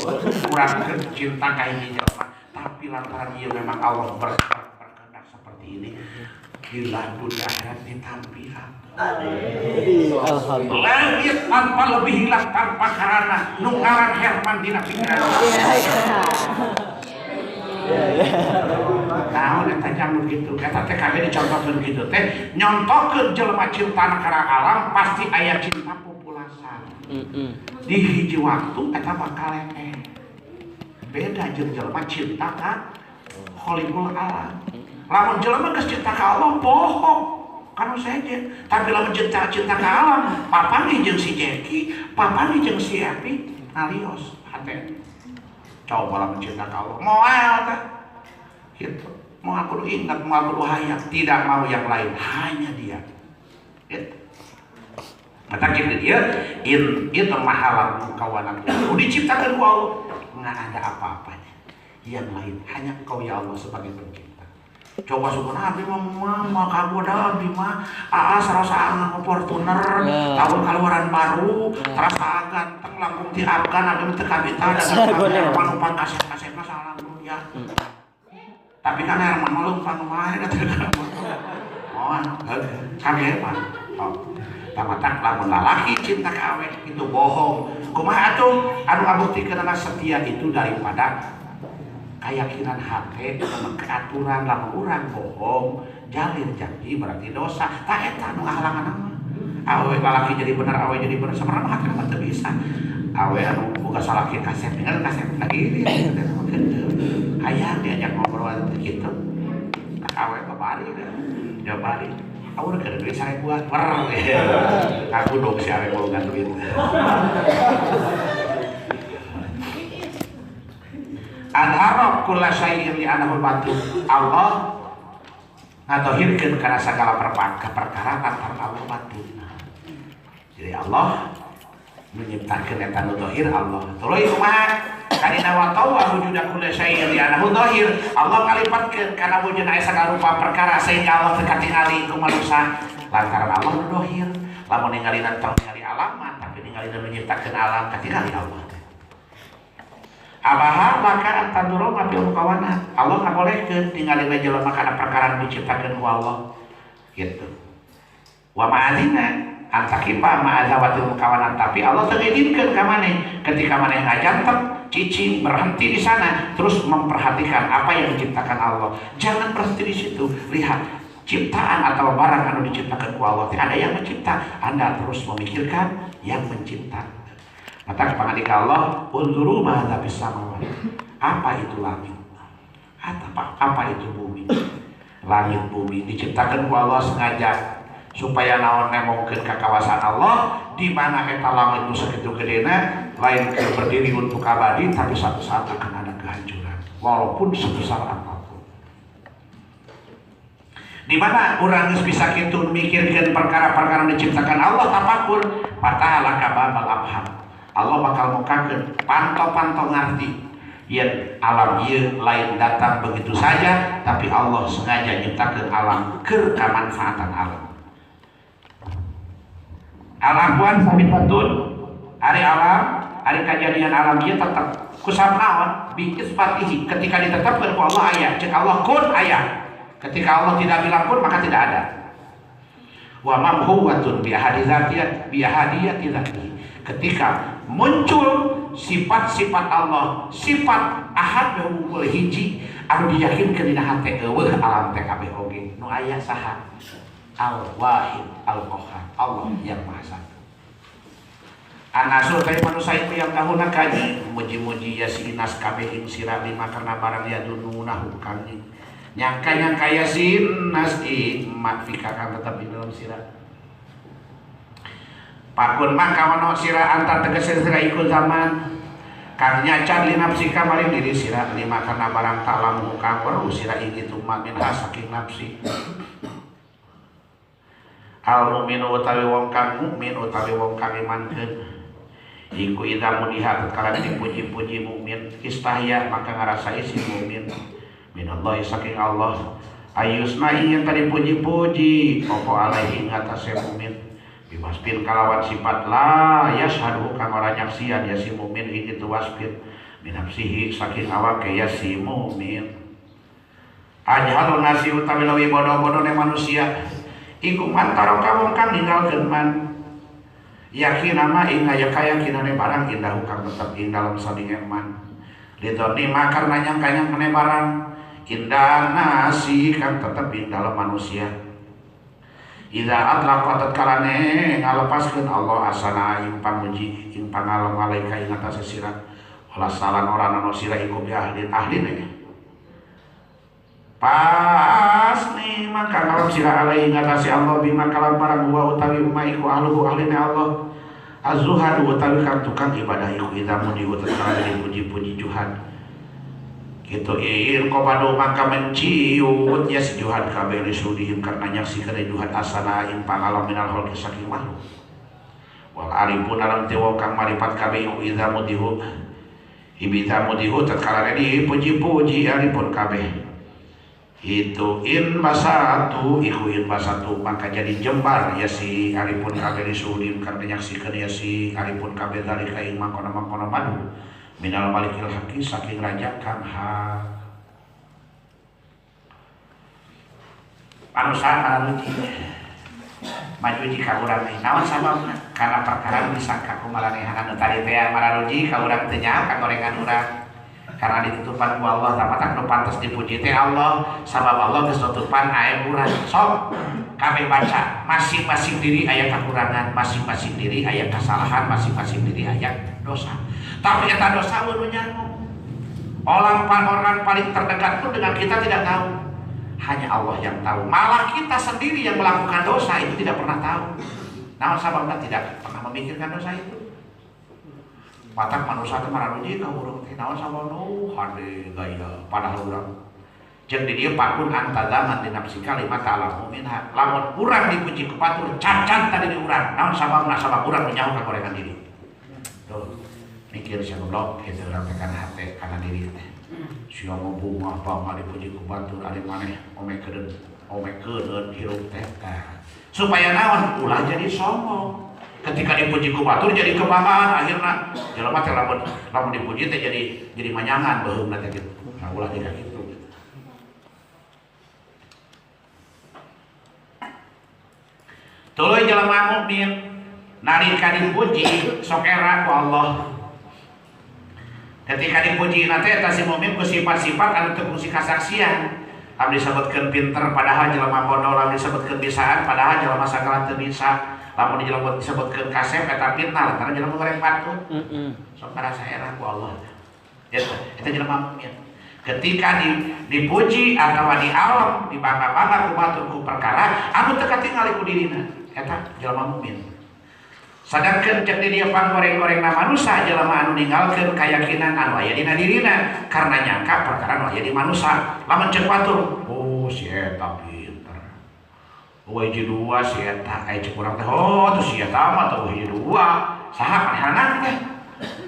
kurangkeun cinta ka hiji jelema, tapi lantaran ieu memang Allah berkehendak seperti ini, bila dunia akhirat ditampihan. Langit tanpa lebih hilang tanpa karana nu ngaran Herman dina pikiran. Naon eta jamu gitu, eta teh kage dicontohkeun kitu teh nyontohkeun jelema cintana kana alam pasti aya cinta populasan. Di hiji waktu eta bakal lee. Beda jeung jelema cinta ka kholikul alam. Lamun jelema geus cinta ka Allah bohong. Kanu saja, tapi lamun cinta ka alam, papani jeung si Jeki, papani jeung si Epi, alios hate. Coba lamun cinta ka Allah, moal teh. Gitu. Mau aku ingat, mau aku hayang, tidak mau yang lain, hanya dia. Gitu. Maka gitu dia, itu mahalan kawanan. Udah diciptakan ku Allah, nggak ada apa-apanya. Yang lain hanya Engkau ya Allah sebagai pencipta. Coba subhanallah abdi mah kamu ada abdi mah serasa angin Fortuner tahun keluaran baru terasa ganteng langkung diapkan ada teu kabita dagang manumpang kaset-kaset masalah ya. Tapi kan Herman mah lumpang wae da teu oh kage mah tamatak lamun lalaki cinta ka awe itu bohong. Kumaha atuh anu ngabuktikeun setia itu daripada keyakinan hati, keaturan lamun urang bohong, jalin janji berarti dosa. Tah eta nu halangan mah. Awe lalaki jadi bener, awe jadi bener sebenarnya hati mah teu bisa. Awe anu boga salaki kaset, tinggal kaset lagi aya diajak ngobrol kitu. Awe babari ya bari. Awe keur duit 1000 buat mereng. Aku dong si awe boga duit. Anharok kulla syai'in li annahu batil. Allah ngadohirkeun kana sagala perkara lantaran Allah batil. Jadi Allah menciptakeun eta nu zahir Allah. Tuluy kumaha? Kadina wa tawwa wujuda kulla syai'in li annahu zahir. Allah kalipatkeun kana wujud aya sagala rupa perkara sehingga Allah teu katingali ku manusia lantaran Allah nu zahir. Lamun ningalina tong ningali alam tapi ningalina menciptakeun alam katingali Allah. Abaha maka antaduro mapil mukawana Allah ngabolehkeun tingalina jelema kana perkara diciptakeun ku Allah gitu. Wa ma'azina antakipa ma'azawatil mukawana tapi Allah teu ngidinkeun ka maneh ketika maneh ngajantek cicing berhenti di sana terus memperhatikan apa yang diciptakan Allah. Jangan berhenti di situ. Lihat ciptaan atau barang anu diciptakan ku Allah. Ada yang mencipta, Anda terus memikirkan yang mencipta. Maka pangandika Allah, unzuru madza fis samawati. Apa itu langit? Apa itu bumi? Langit bumi diciptakan ku Allah sengaja supaya naon nemongkeun ka kawasan Allah di mana eta langit nu sakitu gedena lain ke berdiri untuk abadi tapi suatu saat akan ada kehancuran walaupun sebesar apapun. Di mana urang geus bisa kitu mikirkeun perkara-perkara diciptakan Allah tafakur fatah laka babal abham. Allah bakal mukakeun panto-panto ngarti yen alam ieu lain datang begitu saja tapi Allah sengaja nyiptakeun alam keur kamanfaatan alam. Alamuan sabitatun ari alam, ari kejadian alam ieu tetep kusabnaon bi isbatihi ketika ditetapkeun ku Allah aya, cek Allah kun aya. Ketika Allah tidak bilang kun maka tidak ada. Wa mamhuwatun bi ahadiyati dzatihi. Ketika muncul sifat-sifat Allah, sifat ahad wungkul hiji anu diyakinkeun dina hate eueuh alam teh kabeh oge nu aya saha al-wahid al-qahhar Allah yang maha satu. Anasul teh manusia itu yang tahuna kaji muji-muji ya si inas kabeh sira lima karena barang ya dununahu kami nyangka ya si inas mat fikakan tetap di dalam sira. Pakun mah kawan sira antar tegas sira ikut zaman kang nyacan li nafsika maring diri sira lima kana barang talamu kang weruh sira ing itu minha saking nafsi. Al mukminu utawi wong kang mukmin utawi wong kang imankeun iku idza mudiha tatkala dipuji-puji mukmin istahya maka ngarasai si mukmin minallahi saking Allah ayusna yang tadi puji-puji opo alaihi ngatasé mukmin biwasfin kalawan sifat la yashhadu kang ora nyaksian ya si mukmin itu wasfin minapsihi saking awake ya si mukmin ajhalun nasi utawi leuwih bodoh-bodohne manusia iku antara kamu kang ninggalkeun man yakin ama ing aya kayakinane barang indah kang tetep ing dalam sadingan man lidoni makarna nyangkanya mene barang indah nasi kang tetep ing dalam manusia idza atlaqat tatkala ngalepaskeun Allah asana ing pamuji ing pangalong alaika ing atase sira wala salan ora ana sira iku bi ahline pas nih maka kalau sira alaihi ngatasi Allah bima kalam barang wa utawi umaiku ahluhu ahline Allah az-zuhad utawi kang tukang ibadah iku idza mudi utawi dipuji-puji juhad gitu il komando maka menciut ya si juhad kabeh lisudihim karena nyaksikan juhad asana ing pangalam minal khalqi saking makhluk wal arifun dalam tewa kang maripat kabeh iku idza mudihu ibita mudihu tatkala dipuji-puji arifun kabeh itu in basatu iku in basatu maka jadi jembar ya si alipun kabeh disudim karena nyaksikan ya si alipun kabeh dari kain mangkona madu minal malikil haqi saking raja kang hak manusia maju jika urang naon sababna karena perkara disangka kumalanehan anu tadi teh mararuji ka urang teu nyaho ka gorengan urang karena ditutupan ku Allah tapatak nu pantes dipuji teh Allah sabab Allah geus nutupan aya urang sok kabeh baca masing-masing diri aya kakurangan masing-masing diri aya kesalahan masing-masing diri aya dosa tapi eta dosa nu nyangu orang paling terdekat pun dengan kita tidak tahu hanya Allah yang tahu malah kita sendiri yang melakukan dosa itu tidak pernah tahu naon sababna tidak pernah memikirkan dosa itu matak manusia itu mararuji ka urang teh naon sababna hade gaya padahal urang jeung di dieu pakun antazaman di nafsi kalimat ta'lamu minha lamun urang dipuji ku batur cacat tadi di urang naon sababna sabab urang nyaho ka gorengan diri tuh mikir sia goblok kitu urang teh kana hate kana diri teh sia mau bunga apa mah dipuji ku batur ari maneh omekeun hirup teh supaya naon ulah jadi sombong ketika dipuji ku batur jadi kebanggaan akhirna jelema teh lamun dipuji teh jadi manyangan beuheumna teh kitu nah ulah jadi kitu tuluy jelema mukmin nalika dipuji sok era ku Allah ketika dipuji na teh eta si mukmin ku sifat-sifat anu teu fungsi kasaksian lamun disebutkeun pinter padahal jelema bodoh lamun disebutkeun bisaan padahal jelema sagala teu bisa lamun disebutkeun kasep eta fitnah lantaran jelema goreng patut sok ngarasa era ku Allah eta jelema mukmin ketika dipuji atawa di alam dibangga-bangga ku batur ku perkara anu teu katingali ku dirina eta jelema mukmin sadangkeun cek di dieu panggoreng-gorengna manusia jelema anu ninggalkeun keyakinan anu aya dina dirina karena nyangka perkara anu aya di manusia lamun cek batur oh si eta pinter hiji dua si eta aya cek urang teh oh tuh si eta mah tuh hiji dua saha manehanna teh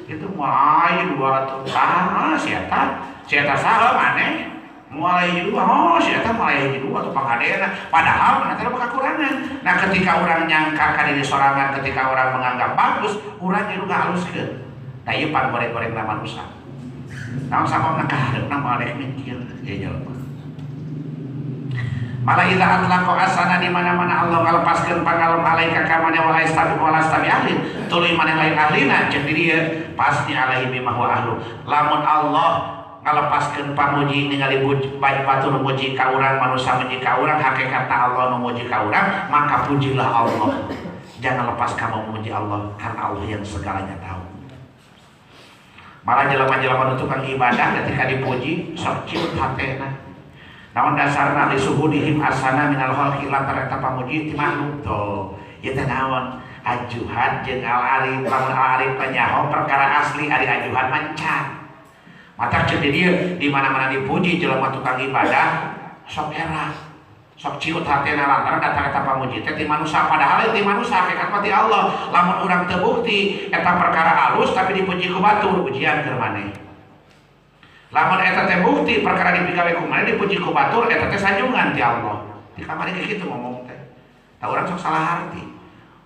kitu mah hiji dua tuh saha si eta saha maneh mulai hiji dua oh si eta mulai hiji dua tuh pangadena padahal mana teh kakurangan nah ketika orang nyangka ka diri sorangan ketika orang menganggap bagus urang jadi ngahaluskeun da ieu panggoreng-gorengna manusia naon sababna kahareupna moal rek mikir ieu jelema malah idza atlaqo asana di mana-mana Allah ngalepaskeun pangalem alaika ka mane wala stabi ahli tuluy mane lain ahlina jeung di dieu pasti alaihi bima huwa ahlu lamun Allah ngalepaskeun pamuji ningali batur muji ka urang manusia muji ka urang hakikatna Allah nu muji ka urang maka pujilah Allah jangan lepas kamu memuji Allah karena Allah yang segalanya tahu malah jelema-jelema nu tukang ibadah ketika dipuji sok ciut hatena naon dasarna li suhudihim asana minal khalqi lantaran eta pamuji ti makhluk to ieu teh naon ajuhan jeung al-arif lamun al-arif nyaho perkara asli ari ajuhan mancan mata ceuk di dieu di mana-mana dipuji jelema tukang ibadah sok era sok ciut hatena lantaran datang eta pamuji teh ti manusia padahal ti manusia hakikat mah ti Allah lamun urang teu bukti eta perkara alus tapi dipuji ku batur pujian keur maneh lamun eta teh bukti perkara dipigawe ku maneh dipuji ku batur eta teh sanjungan ti Allah di kamari kitu ngomong teh tah urang sok salah arti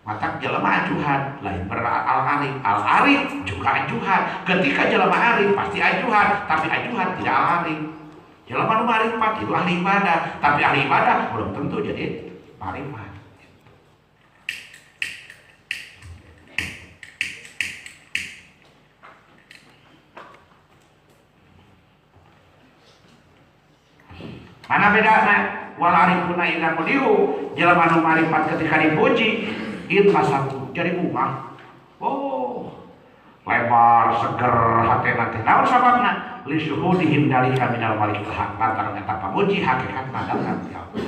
mata jelema ajuhan lain al-arif al-arif juga ajuhan ketika jelema arif pasti ajuhan tapi ajuhan tidak al-arif jelema nu marifat itu ahli ibadah tapi ahli ibadah belum tentu jadi marifat mana bedana wal arifuna idza qudiru jelema nu marifat ketika dipuji itu satu jadi bunga lebar seger hatena teh naon sababna li syuhudihim dalika minal malikul haq lantaran eta pamuji hakikatna datang ti Allah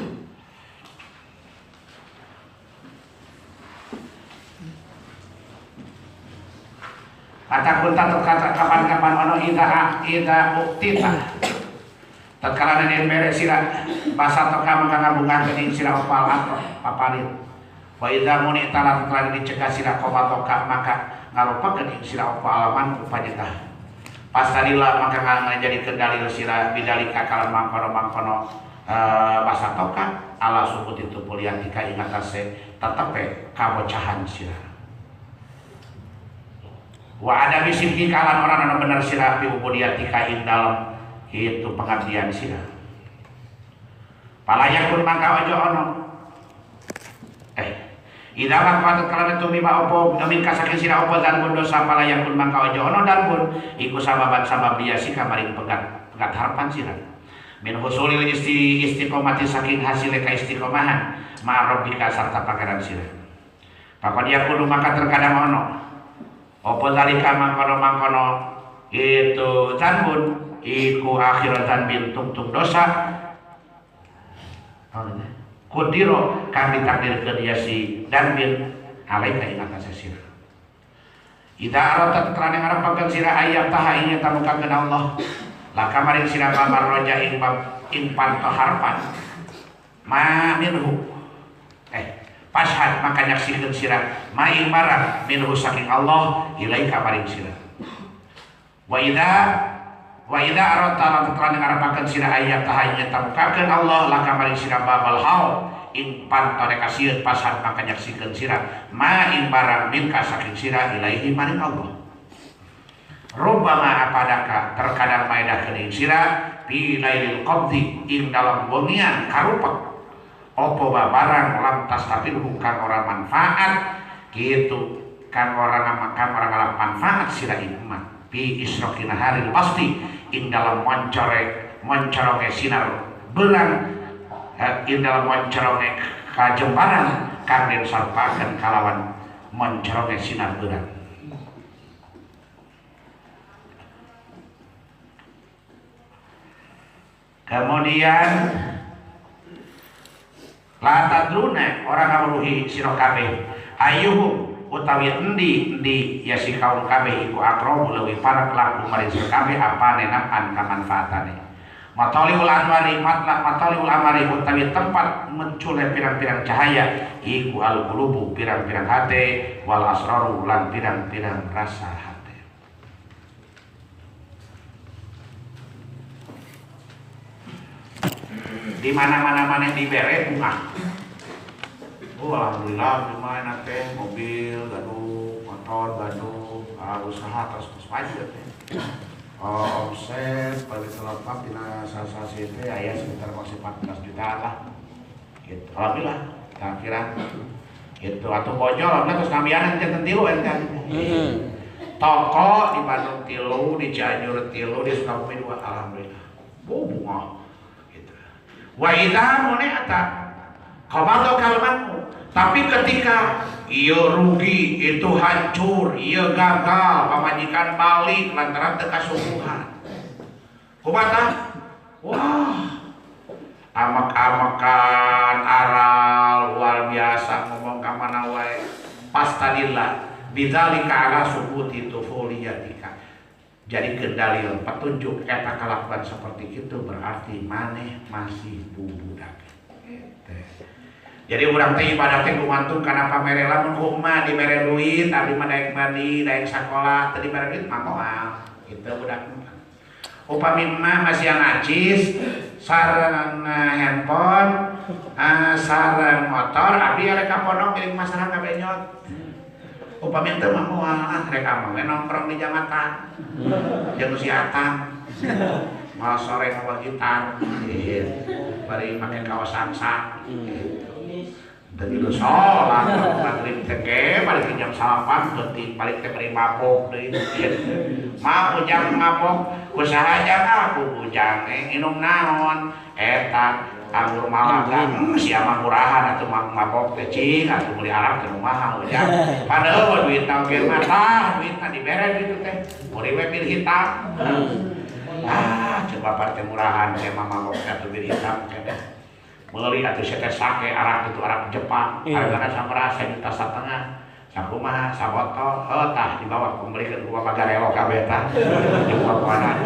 kata kunta terkata kapan-kapan ono ida uktita tatkala nade mere sira basa toka mangka ngabungan kening sira opal atau papalit wa idza munita lan telah dicegah sira qobatoka maka ngarupakeun ing sira opal alaman upanyata pasadila maka ngajadikeun dalil sira bidalika kalam mangkono basa toka ala sukut itu puliatika ing atase tetepe kabocahan sira wa ada bisiki kalan orang anu bener sira bi ubudiatika ing dalam itu pengabdian sira palayakun maka ojo ono idaman patut kalana tumima opo min kasakeun sira opo dan pun dosa palayakun maka ojo ono dan pun iku sababan sabab dia sika maring pegat harapan sira min husulil istiqomati saking hasil ka istiqomahan ma rabbika sarta pangeran sira pakon yakunu maka terkadang ono opo zalika mangkono itu tanbun iku akhiratan bintung dosa kudiro kami takdirkeun dia si dan bin alaika ing atas sira ida aratat karana ngarapakeun sira ayat taha ing tamukakeun Allah la kamaring sira kamar roja ing panto harpan ma minhu pashad maka nyaksikeun sira ma ing marang minhu saking Allah ilaika maring sira wa idza arata lan ngarapakeun sira ayat tahayya tamukakeun Allah laka maring sira babal hau ing pantone kasieun pasar maka nyaksikeun sira ma ing barang min ka saking sira ilaihi maring Allah rubbama apadaka terkadang maedahkeun ing sira fi lailil qabdi ing dalam wengian karupek opo barang lantas tapi bukan orang manfaat gitu kan orang ngalah manfaat sira iman bi israqina haril pasti ing dalam moncorongnya sinar bulan ing dalam moncorongnya kajembaran kang den sarpakeun kalawan moncorongnya sinar bulan kemudian la tadruna orang ngawruhi sira kabeh ayuhum utawi endi ya si kaum kabeh iku akrobu leuwih parek laku maring sira kabeh apane naf'an kamanfaatane mataliul anwari mataliul amari utawi tempat mencule pirang-pirang cahaya iku al-qulubu pirang-pirang hate wal asraru lan pirang-pirang rasa hate di mana-mana maneh dibere bunga alhamdulillah cuma nate mobil gaduh motor gaduh usaha terus maju teh omset bagi selengkap dina sasasi teh aya sekitar masih 14 juta lah gitu alhamdulillah kira gitu atuh bojol terus kamianan janten tilu enten toko di Bandung tilu di Cianjur tilu di Sukabumi 2 alhamdulillah bunga gitu wa idza munata qabado kalmanmu tapi ketika ia rugi itu hancur ia gagal pamajikan balik lantaran teu kasubuhan kumaha wah amak-amakan aral luar biasa ngomong ka mana wae pas adillah bidzalika ala subuti tufuliyatika. Jadi dalil petunjuk eta kalakuan seperti itu berarti maneh masih budak. Jadi urang teh ibadah teh gumantung kana pamere lamun kumaha dibere duit abdi mah daek mandi daek sakola teu dibere duit mah moal kitu budak. Upami mah masih najis sareng handphone sareng motor abdi rek ka pondok milik masyarakat benyot. Upami teu mah moal rek amang nongkrong di jambatan. Jeung si Atang. Mal sore ngawa gitar. Bari make kaos saksa. Dari lu sholat, maghrib teke, balik jam 8, ketik balik teh beri mabok deui. Mah ujang mabok, usaha jang aku bujang nginum naon, eta anggur malagan, sia mah murahan atuh mabok teh cing, atuh meuli arak teh kumaha ujang. Padahal duit tangke mah tah, duit dibere gitu teh. Meuli we bir hitam. Coba partai murahan saya mah mabok atuh bir hitam keneh. Meuli atuh sete sake arak itu arak Jepang hargana saberasa juta satengah sakumaha sabotol tah dibawa pembelikan gua magarelo kabeh tah jumpa kuana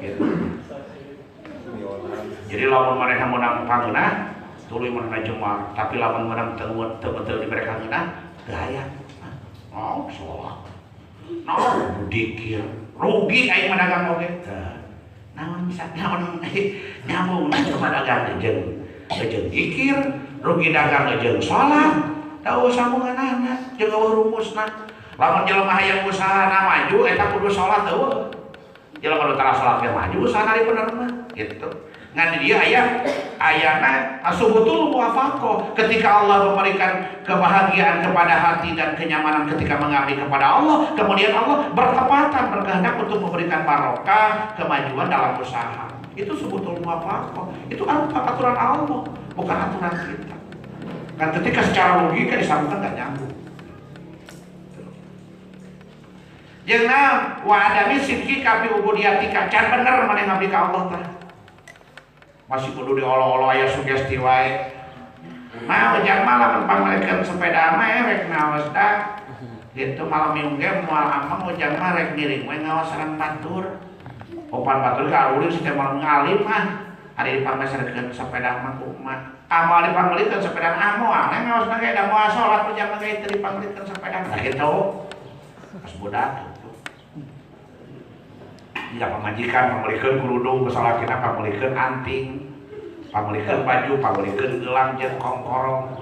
gitu. Jadi lamun maneh menang pangeunah tuluy maneh jemal tapi lamun menang teu betul di mereka ngeunah teu aya oh salah dikir rugi aya madagang oge naon bisa naon nyambung cuma dagang jeung ikir rugi dagang jeung salat teu sambunganana jeung eueuh rumusna lamun jelema hayang usahana maju eta kudu salat eueuh jelema nu tara salat ge maju usahana bener mah gitu ngan di dia ayana asubutul muwafaqah ketika Allah memberikan kebahagiaan kepada hati dan kenyamanan ketika mengabdi kepada Allah kemudian Allah bertepatan berkehendak untuk memberikan barokah kemajuan dalam usaha itu subutul muwafaqah itu aturan Allah bukan aturan kita kan ketika secara logika disambungkan gak nyambung jeung naon wa adami sidqi kafi ubudiyatika can bener maneh ngabdi ka Allah tah masih kudu diolo-olo aya sugesti wae. Nah, ujang malam pangalekeun sepeda mah rek naos da. Gitu malam minggu ge moal amang ujang mah rek ngiring we ngaosan batur. Opan batur ka ulin setiap malam ngalim mah. Ari dipameserkeun sepeda mah kumaha. Amal dipanglikeun sepeda moal ngaos ge da moal salat ujang mah ge teu dipanglikeun sepeda mah gitu. Pas budak ya pamajikan pamulikeun kerudung kesalakina pamulikeun anting pamulikeun baju pamulikeun gelang jeung kongkorong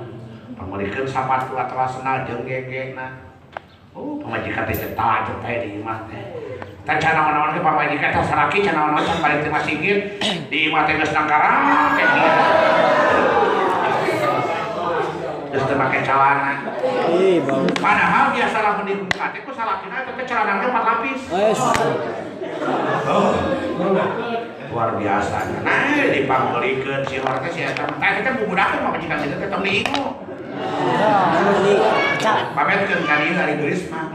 pamulikeun sapatu atlasna jeung gegena pamajikan teh cetak di imah teh teh can naon-naon ge pamajikan teh saraki can naon-naon can balik teh masjid di imah teh geus nangkara geus teu make calana padahal biasa lamun dibuka teh ku salakina teh calana teh 4 lapis luar biasa. Nah, dipanggulikeun si warga si eta teh teh bubudakeun mah majikan situ teh tong diingu. Pametkeun ka dieu ari geulis mah.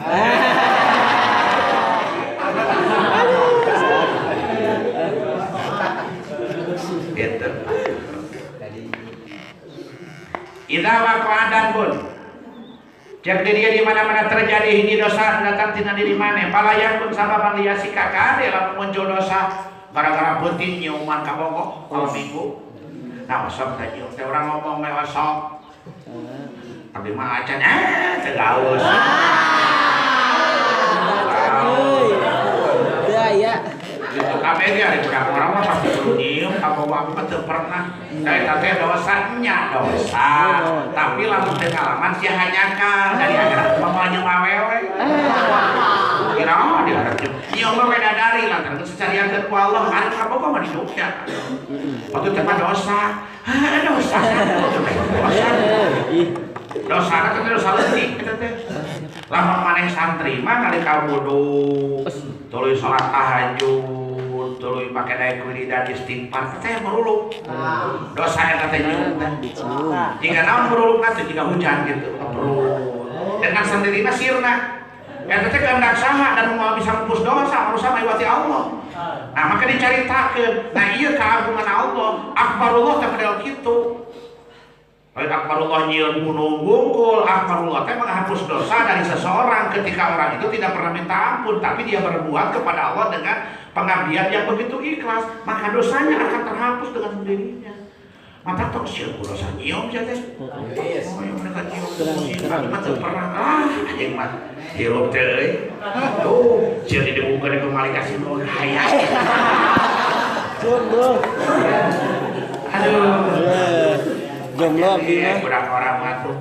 Gitu. Idza waqa'adan pun cek dia di mana-mana terjadi hiji dosa datang tina diri maneh palayan pun sababan liyasika kade lamun muncul dosa gara-gara peuting nyiuman ka bogok malam minggu nah osok teh nyium teh urang ngomong we osok abdi mah acan teu gaus ya gitu kabeh ge ari budak urang mah pasti nyium ka bogok mah teu pernah eta teh dosanya dosa tapi lamun teu ngalaman sia hanyakan dari akhirat mamanya mawewe kira di harap nyium mah beda dari lantaran secarian ku Allah ari ka bogok mah didukya waktu teh dosa dosa teh dosa leutik eta teh lamun maneh santri mah kali ka wudu tuluy salat tahajud tuluy make daek wiridan istighfar teh meruluk dosa eta teh nyium teh jika naon merulukna teh jika hujan gitu meruluk dengan sandirina sirna eta teh kehendak saha dan moal bisa ngapus dosa manusia maiwati Allah nah maka dicaritakeun nah ieu keagungan Allah akbarullah teh model kitu Lamun akbarullah nyieun gunung bungkul, akbarullah teh menghapus dosa dari seseorang ketika orang itu tidak pernah minta ampun, tapi dia berbuat kepada Allah dengan pengabdian yang begitu ikhlas, maka dosanya akan terhapus dengan sendirinya. Mata tok sieun dosa nyium ya teh. Oh, yang mereka nyium tapi mah teu pernah anjing mah hirup teh euy. Tuh, sieun dibuka di kembali kasih mau hayang. Jomblo. Aduh. Jomblo abdi mah. Budak orang mah tuh.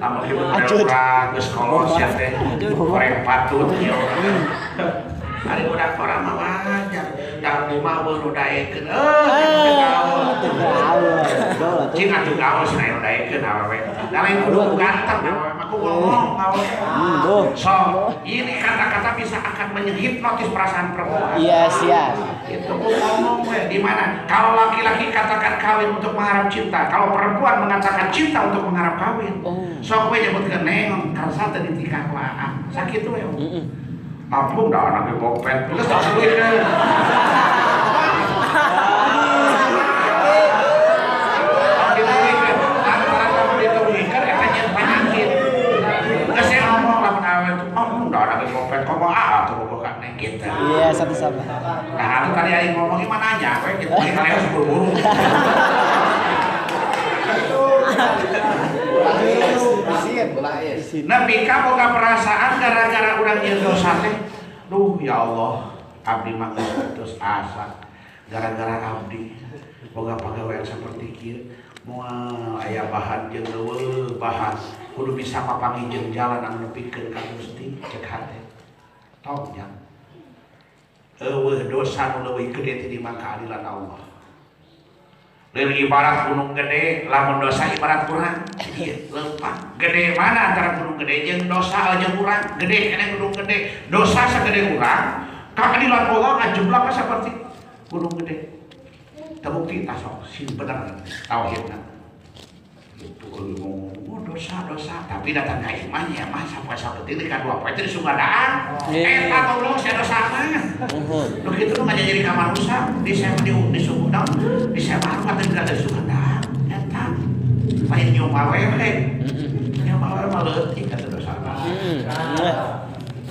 Lamun hidup Acut. urang geus kolos ya teh. Goreng patut ya. Ari budak orang mah wajar. Da rumah beun daekeun. Cing atuh gaul cenah daekeun awewe. Da lain kudu ganteng awewe mah ku ngomong awewe. So, ini kata-kata bisa akan menghipnotis perasaan perempuan. Iya, siap. Itu ngomong di mana kalau laki-laki katakan kawin untuk mengharap cinta, kalau perempuan mengatakan cinta untuk mengharap kawin. Sok we nyebutkeun neong karsa teh ditikah wae. Sakitu we. Ampun dah anak bopet. Geus tos duitkeun. Iya, satu sama. Nah, itu tadi aing ngomong gimana nanya, we gitu kalian buru-buru. Nabi ka boga perasaan gara-gara urang ieu dosa teh. Duh, ya Allah, abdi mah geus putus asa. Gara-gara abdi boga pagawean saperti kieu. Moal aya bahan jeung leuweung bahan kudu bisa papangi jeung jalan anu nepikeun ka Gusti cek hate. Tong nya. Eueuh dosa nu leuwih gede ti di keadilan Allah. Lain ibarat gunung gede, lamun dosa ibarat kurang, ieu leumpah. Gede mana antara gunung gede jeung dosa aja kurang? Gede kana gunung gede, dosa sagede urang, keadilan Allah ngajumlah ka saperti gunung gede. Terbukti tah sok sing bener tauhidna. Itu ngomong dosa-dosa, tapi datang ka imannya mah sampai saperti ini kadua poe teh sugadaan. Eta goblok sia dosa mah. Nu kitu nu ngajadi ka manusia, di saya di suku daun, di saya baru kata tidak ada sugadaan. Eta lain nyoba awewe. Nyoba awewe mah leutik kata dosa mah.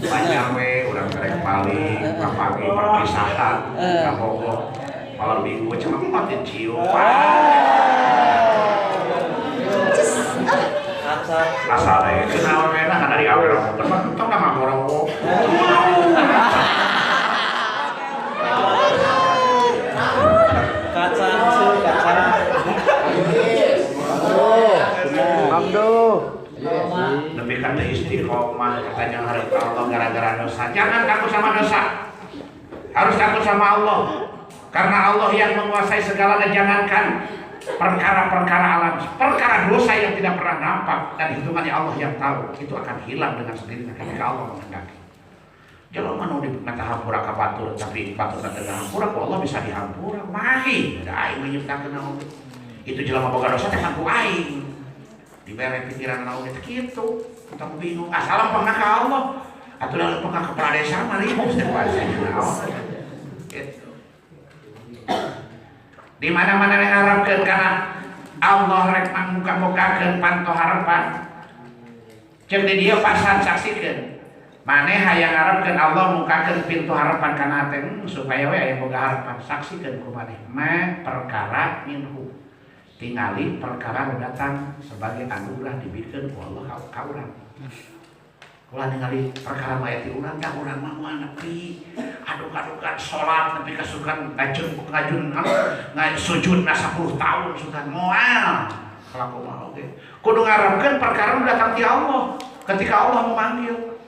Banyak we urang karek paling papagi perpisahan ka Bogor. Malam minggu cuma mati cium. Asalnya kenal merah kan dari awal orang teman itu nama orang lebih kata istiqomah katanya harus Allah gara-gara dosa. Jangan takut sama dosa, harus takut sama Allah karena Allah yang menguasai segalanya. Jangankan perkara-perkara alam, perkara dosa yang tidak pernah nampak dan hitungannya Allah yang tahu, itu akan hilang dengan sendirinya ketika Allah menghendaki. Kalau mana di mata hampura ka batur, tapi batur teh hampura, Allah bisa dihampura. Mahi, da aing menyiptakeun naon. Itu jelema boga dosa teh ku aing. Dibere pikiran naon teh kitu, kita bingung. Asalam pengah ka Allah, atuh lamun pengah ka kepala desa mah ribut teh naon. Gitu. Di mana-mana diharapkan karena Allah rek muka-mukakeun panto harapan. Cek di dieu pasal saksikeun. Maneh hayang harapkeun Allah mukakeun pintu harapan kana teh supaya we aya boga harapan. Saksikeun ku maneh ma perkara minhu. Tingali perkara nu datang sebagai anugerah dibikeun ku Allah ka urang. Ulah ningali perkara maya ti urang da urang mah moal nepi aduk-adukan salat nepi kasukan ngajun sujud na 10 tahun sukan moal kalaku mah oge kudu ngarepkeun perkara nu datang ti Allah ketika Allah memanggil.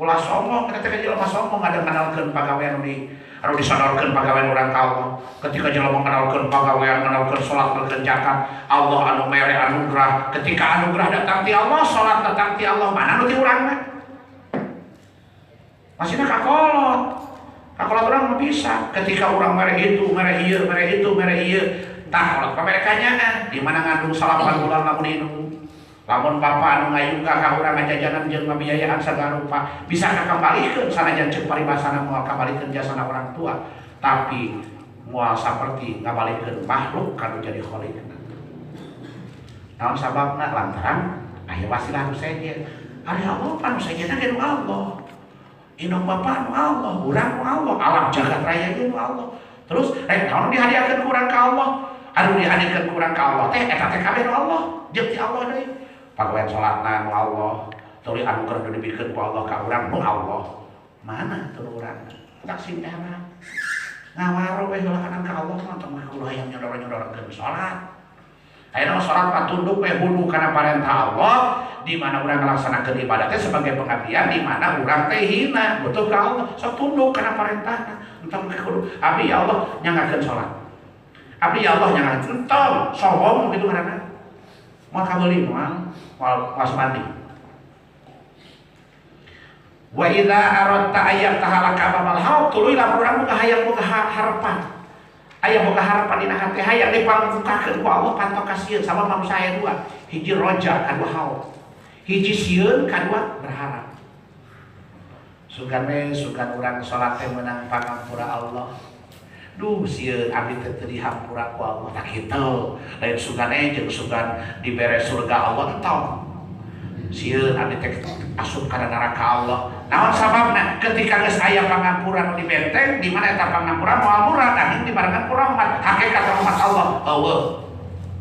Ulah sombong ketika jelema sombong ada nganalkeun pagawean anu disodorkeun pagawean urang ka Allah. Ketika jelema nganalkeun pagawean nganalkeun salat nganalkeun zakat Allah anu mere anugerah. Ketika anugerah datang ti Allah, salat datang ti Allah, mana nu ti urang mah? Masihna kakolot orang mah bisa. Ketika orang mere itu, mere ieu, mere itu, mere ieu, tah kolot pamerekanya di mana ngandung 8 bulan lamun indung. Lamun bapa anu ngayuga ka urang ngajajanan jeung ngabiayaan sagala rupa, bisa kakambalikeun sanajan ceuk paribasana moal kambalikeun jasana orang tua, tapi moal saperti ngabalikeun makhluk kanu jadi kholikna. Naon sababna lantaran aya wasilah nu sejen. Ari Allah panu sejenna ge Allah. Indung Bapa nu Allah, urang nu Allah, alam jagat raya ge nu Allah. Terus naon dihadiahkeun ku urang ka Allah? Anu dihadiahkeun ku urang ka Allah teh eta teh kabeh nu Allah, jeung ti Allah deui. Pagawean salatna nu Allah, tuluy anugerah nu dibikeun ku Allah ka urang nu Allah. Mana tuh urang? Tak simpeana. Ngawaro we heulahanan ka Allah mah tong Allah yang nyodor-nyodorkeun salat. Ayeuna salat mah tunduk we hulu kana parentah Allah, di mana urang ngalaksanakeun ibadah teh sebagai pengabdian, di mana urang teh hina betul ka Allah, sok tunduk kana parentahna. Entong kudu abdi ya Allah nyangakeun salat. Abdi ya Allah nyangakeun entong sombong kitu ngaranna. Moal kabeuli moal mandi. Wa idza aradta ayyam tahalaka bamal haud tuluy lamun urang boga hayang boga harapan. Aya boga harapan dina hati hayang dipangbukakeun ku Allah pantok ka sieun sama manusia aya dua. Hiji roja kadua haud. Hiji sieun kadua berharap. Sugan urang salat teh meunang pangampura Allah. Duh sieun abdi teh teu dihampura ku Allah tak kitu. Lain sugan jeung sugan dibere surga Allah entong. Sieun abdi teh asup kana neraka Allah. Naon sababna? Ketika geus aya pangampuran di benteng, di mana eta pangampuran moal murah tanging dibarengan ku rahmat. Hakikat rahmat Allah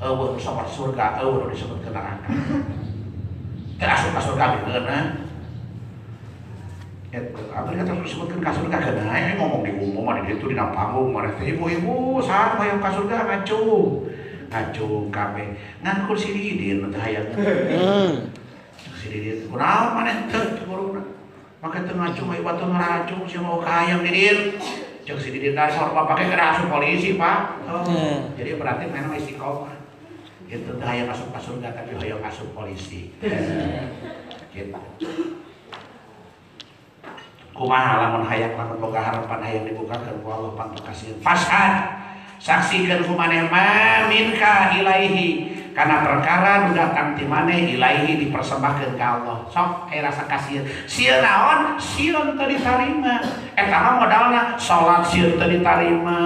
eueuh nu sabar surga, eueuh nu disebutkeun neraka. Teu asup ka surga beungeuna. Eta abdi kata disebutkeun ka surga keuna aya ngomong di umum di ditu dina panggung mah teh ibu-ibu saha hoyong ka surga ngacung kabeh. Ngan kursi di idin teh hayang. Sidin kunaon maneh teu guruna make teu ngacung ieu batu ngaracung sia mau kayang didin jeung si didin dari hormat pake kena asup polisi Pak. Jadi berarti memang istiqomah gitu teu hayang asup ka surga tapi hayang asup polisi gitu. Kumaha lamun hayang lamun boga harapan hayang dibukakeun ku Allah pantokasieun fasad saksikeun ku maneh ma minka ilaihi karena perkara nu datang ti maneh ilaihi dipersembahkeun ka Allah. Sok aya rasa kasieun. Sieun naon? Sieun teu ditarima. Eta mah modalna salat sieun teu ditarima.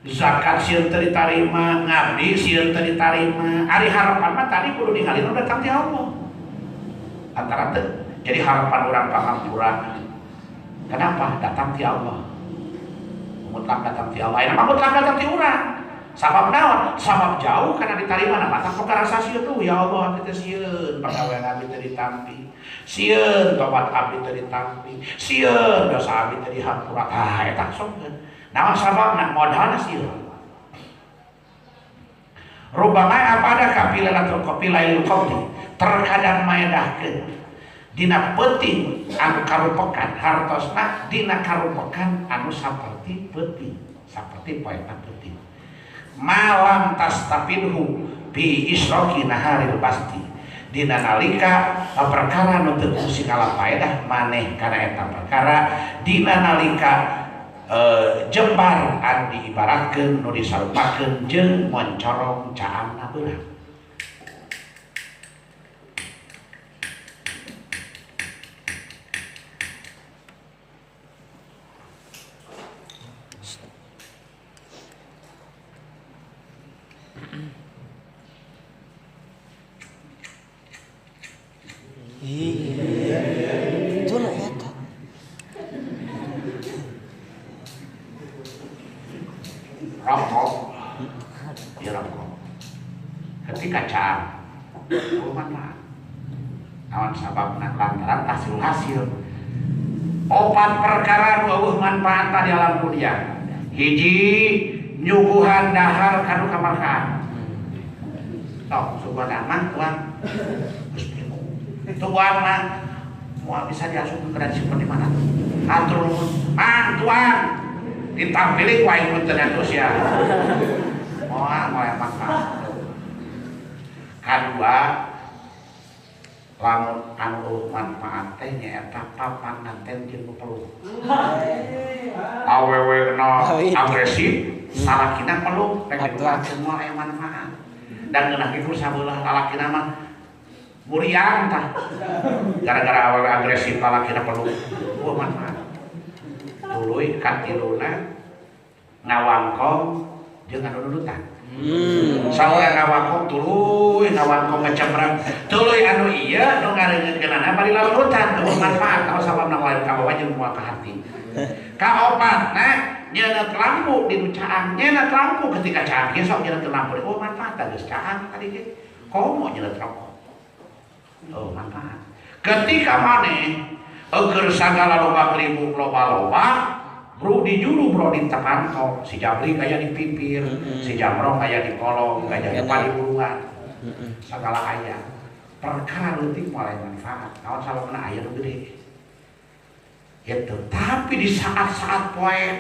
Zakat sieun teu ditarima, ngabdi sieun teu ditarima. Ari harapan mah tadi kudu ningali nu datang ti Allah. Antara teu. Jadi harapan urang pangampuran. Kenapa? Datang ti Allah. Mutlak datang ti Allah. Aya mah mutlak datang ti urang. Sabab naon? Sabab jauh karena diterima nama tak poka rasa sieun tuh ya Allah abdi teh sieun pagawean abdi teh ditampi. Sieun tobat abdi teh ditampi. Sieun dosa abdi teh dihampura. Tah eta songkeun. Naon sababna? Modalna sieun. Rubama apada kapilatul qapilail qawli. Terkadang maedahkeun dina peuting anu karupekan hartosna dina karupekan anu saperti peuting, saperti poeta peuting. Malam tastafidhu bi isroki naharil basti dina nalika perkara nu teu fungsi kala faedah maneh kana eta perkara dina nalika jembar anu diibaratkeun nu disarupakeun jeung moncorong caangna beurang. Itu lah eta. Rokok, ya rokok. Ketika caang, manfaat. Naon sababna lantaran hasil. Opat perkara nu eueuh manfaat di alam dunia. Hiji nyuguhan dahar kanu kamarkaan. Sok subhanallah tuang. Tuang mah mau bisa diasup ke disimpan di mana? Atur tuang ditampili ku aing punten atuh sia. Moal manfaat. Kadua lamun anu manfaat teh nyaeta papanganten jeung nu peluk. Awewe-na agresif, salakina peluk, rek diluarkeun moal aya manfaat. Dan geunah kitu sabeulah lalakina mah muriang tah gara-gara awewe agresif lalakina peluk eueuh manfaat. Tuluy katiluna ngawangkong jeung anu nudutan. Saurang ngawakong tuluy ngawakong ngecembrang tuluy anu iya nu ngareungeunkeunana bari lalutan bermanfaat kalau sababna lain ka bawah jeung moal ka hati. Kaopatna nyeuneup lampu di nu caang, nyeuneup lampu ketika caang ge sok nyeuneup lampu. Oh manfaat geus caang tadi ge. Komo nyeuneup rokok. Oh manfaat. Ketika maneh eukeun sagala loba ribu loba-loba bro di juru bro di tepanto si Jabri kaya di pipir, si Jamrong kaya di kolong, kaya di paliburuan, segala ayat perkara leutik mulai manfaat. Naon salahna aya nu gede gitu. Tapi di saat-saat poe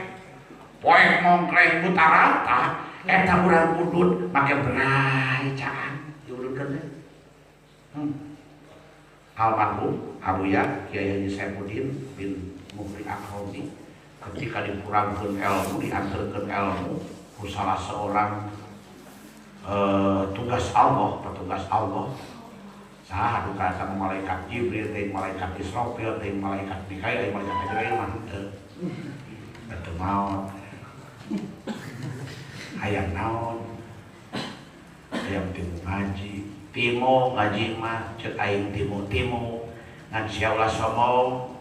mongkleng buta rata eta urang udud make benai caan diulunkeun. Almarhum Abuya Kiai Haji Saifuddin bin Mufri Akhromi ketika dikurangkan ilmu, diantarkan ilmu ku salah seorang petugas Allah saha duka sama malaikat Jibril, teh malaikat Israfil, teh malaikat Mikail, teh malaikat Azrail mah teu maot hayang naon hayang timu ngaji timo ngaji mah ceuk aing timo ngan sia ulah sombong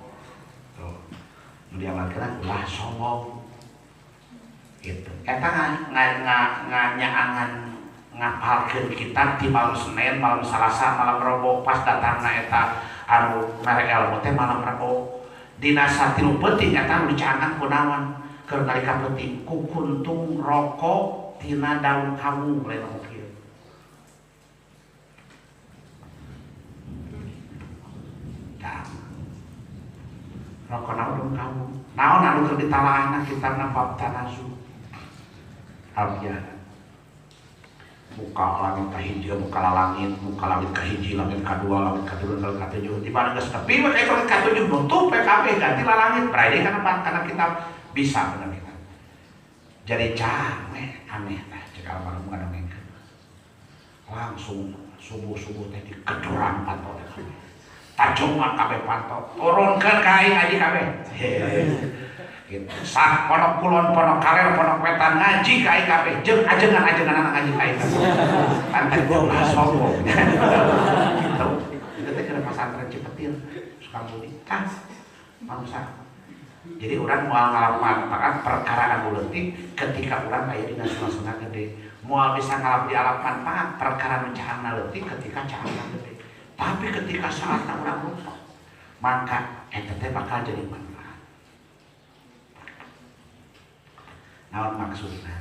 diamalkeun ulah sombong gitu. Eta nganyaangan ngapalkeun kitab di malam Senin, malam Salasa, malam Rebo pas datangna eta anu mere ilmu teh malam Rebo. Dina satilu penting eta anu dicaangan kunaon keur nalika penting ku kuntung rokok tina daun kamu lain nu kieu. Rokok naon kamu naon anu keur ditalaahna kitabna bab tanazu alfiah muka langit kahiji muka langit kahiji langit kadua langit katilu langit katujuh di mana geus tepi we langit katujuh nutup PKB ganti langit berarti karena kita bisa bener kita jadi aneh tah cek almarhum ngadongengkeun langsung subuh teh dikedurang pantau teh tajoman kabeh pantau turunkeun ka aing aji kabeh gitu. Sak pondok kulon, pondok kaler, pondok wetan ngaji ka aing kabeh jeung ajengan anak ngaji ka aing kabeh. Panten ulah sombong. Gitu. Itu teh keur pasantren Cipetir Sukabumi. Manusia. Jadi urang moal ngalamanfaat perkara anu leutik ketika urang aya dina sunah-sunah gede. Moal bisa ngalap di alam manfaat perkara nu caangna leutik ketika caangna gede. Tapi ketika saatna urang lupa, maka eta teh bakal jadi manfaat. Naon maksudna?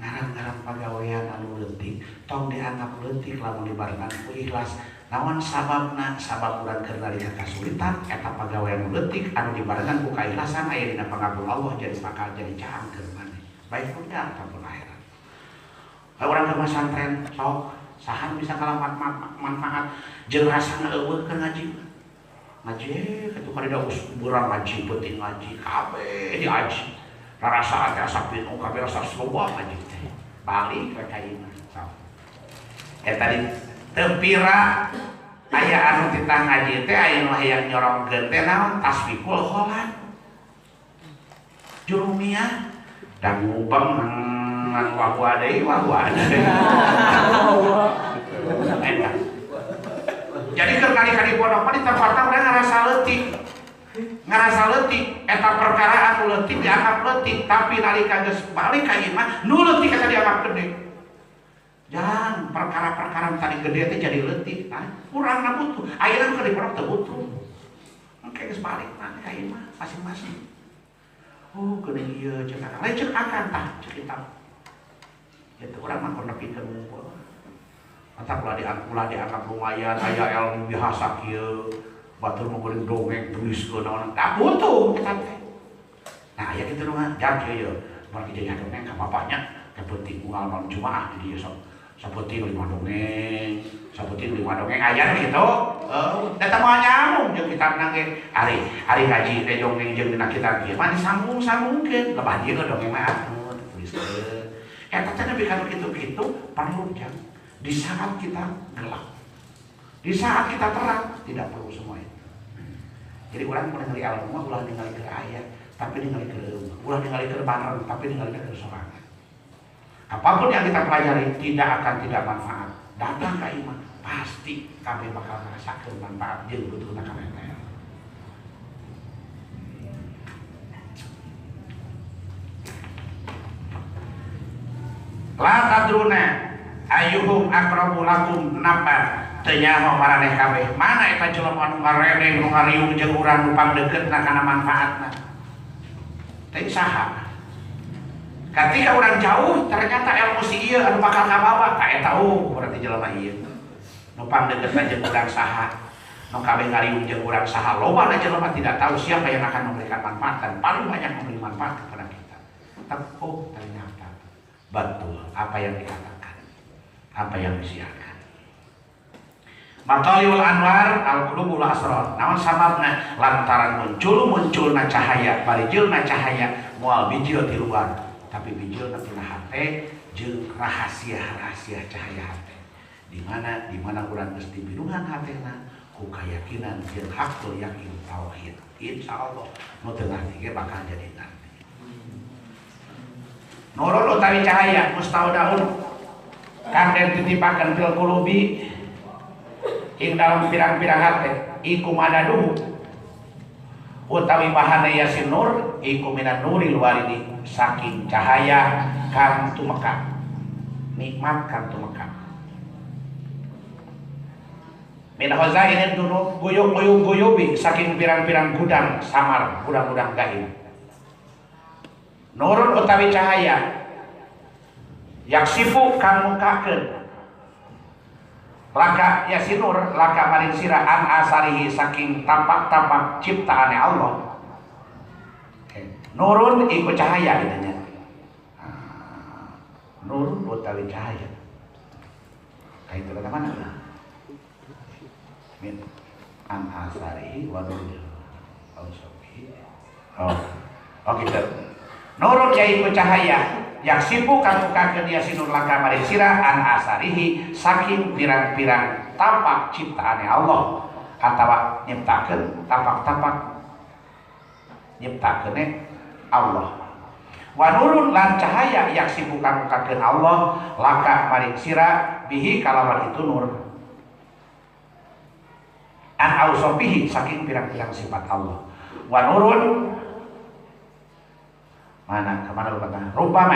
Ngaran-ngaran pagawean anu leutik tong dianggap leutik lamun dibarengan ku ikhlas. Naon sababna? Sabab urang keur nalika kasulitan eta pagawean anu leutik anu dibarengan ku kaikhlasan aya dina pangabul Allah jadi bakal jadi caang keur maneh. Baik dunia ataupun akhirat. Urang ke pesantren sok sahan bisa ngalamat manfaat jeung rasana eueuh keur ngaji katu kada urang ngaji penting ngaji kabeh diaji rarasaan teh asa pinu kabeh asa sloba ngaji teh balik ka kaina eta di tempira aya anu titah ngaji teh aya nu hayang nyorongkeun teh naon tasbihul kholat jurumiyah dan ngubeng ngan wahwa deui jadi kali-kali pondok di tempatna urang ngarasa leutik eta perkara anu leutik dianggap leutik tapi nalika geus balik ka ieu mah nu leutik eta dianggap gede jangan perkara-perkara tadi gede teh jadi leutik urangna butuh ayeuna keur di pondok teu butuh engke geus balik mah ka ieu mah masing-masing geuning ieu cek akan lain cek akan tah cek kita itu urang mah pernah pinter ngumpul mantap ulah dianggap lumayan aya ilmu biasa kieu batur mah geuning dongeng tuliskeun naon tak butuh kita teh nah aya kitu nu ngajak kieu mun kieu dongeng ka bapaknya teh penting moal malam Jumaah di dieu sok sapenting 5 dongeng sapenting 5 dongeng aya kitu eta mah nyambung jeung kitabna ge ari ngaji teh dongeng jeung dina kitab ieu mah disambung-sambungkeun lebah dieu dongeng mah atuh tuliskeun eta teh nepi ka kitu-kitu perlu jang di saat kita gelap, di saat kita terang tidak perlu semua itu. Jadi orang mulai ningali ilmu mah ulah ningali ke ayat, tapi ningali ke ilmu, ulah ningali ke bareng, tapi ningali ke sorangan. Apapun yang kita pelajari tidak akan tidak manfaat. Datang ke iman pasti kami bakal merasakan manfaat jeung butuhna kabeh teh. La tadruna ayyuhum aqrabu lakum nafa teu nyaho maraneh kabeh mana eta jelema anu ngareneng nu ngariung jeung urang nu pangdeuketna kana manfaatna teh saha ketika urang jauh ternyata ilmu si ieu anu bakal kabawa ka eta berarti jelema ieu nu pangdeuketna jeung urang saha nu kabeh ngariung jeung urang saha loba na jelema tidak tahu siapa yang akan memberikan manfaat dan paling banyak memberi manfaat kepada kita. Tapi ternyata betul apa yang dikatakan, apa yang disiarkan. Mataliul anwar al-qulubul asrar. Naon sababna? Lantaran munculna cahaya, barijilna cahaya moal bijil di luar, tapi bijilna tina hate jeung rahasia-rahasia cahaya hate. Di mana urang geus dibirungan hatena ku kayakinan jeung hakul yakin tauhid. Insyaallah nu teu ngarti ge bakal jadi ngarti. Nurul utawi cahaya mustaudaun kang den titipakeun fil qulubi ing dalam pirang-pirang hate iku madaduhu utawi bahana yasin nur iku minan nuril waridi saking cahaya kang tumeka nikmat kang tumeka min khazainid dunub guyub-guyubi saking pirang-pirang gudang samar gudang-gudang gaib. Nurun utawi cahaya yaksifu kang mukakeun laka yasinur laka maring sira an asarihi saking tampak-tampak ciptaane Allah. Nurun iku cahaya ditanya. Nurun utawi cahaya. Kaitu kata mana? Min an asarihi wa nurul. Oh gitu. Nurun yaitu cahaya yang sipu kang mukakeun yasinur laka maring sira an asarihi saking pirang-pirang tampak ciptaane Allah atawa nyiptakeun tampak-tampak nyiptakeun Allah. Wa nurun lan cahaya yang sipu kang mukakeun Allah laka maring sira bihi kalawan itu nur an ausofihi saking pirang-pirang sifat Allah. Wa nurun mana kemana lu kata rupama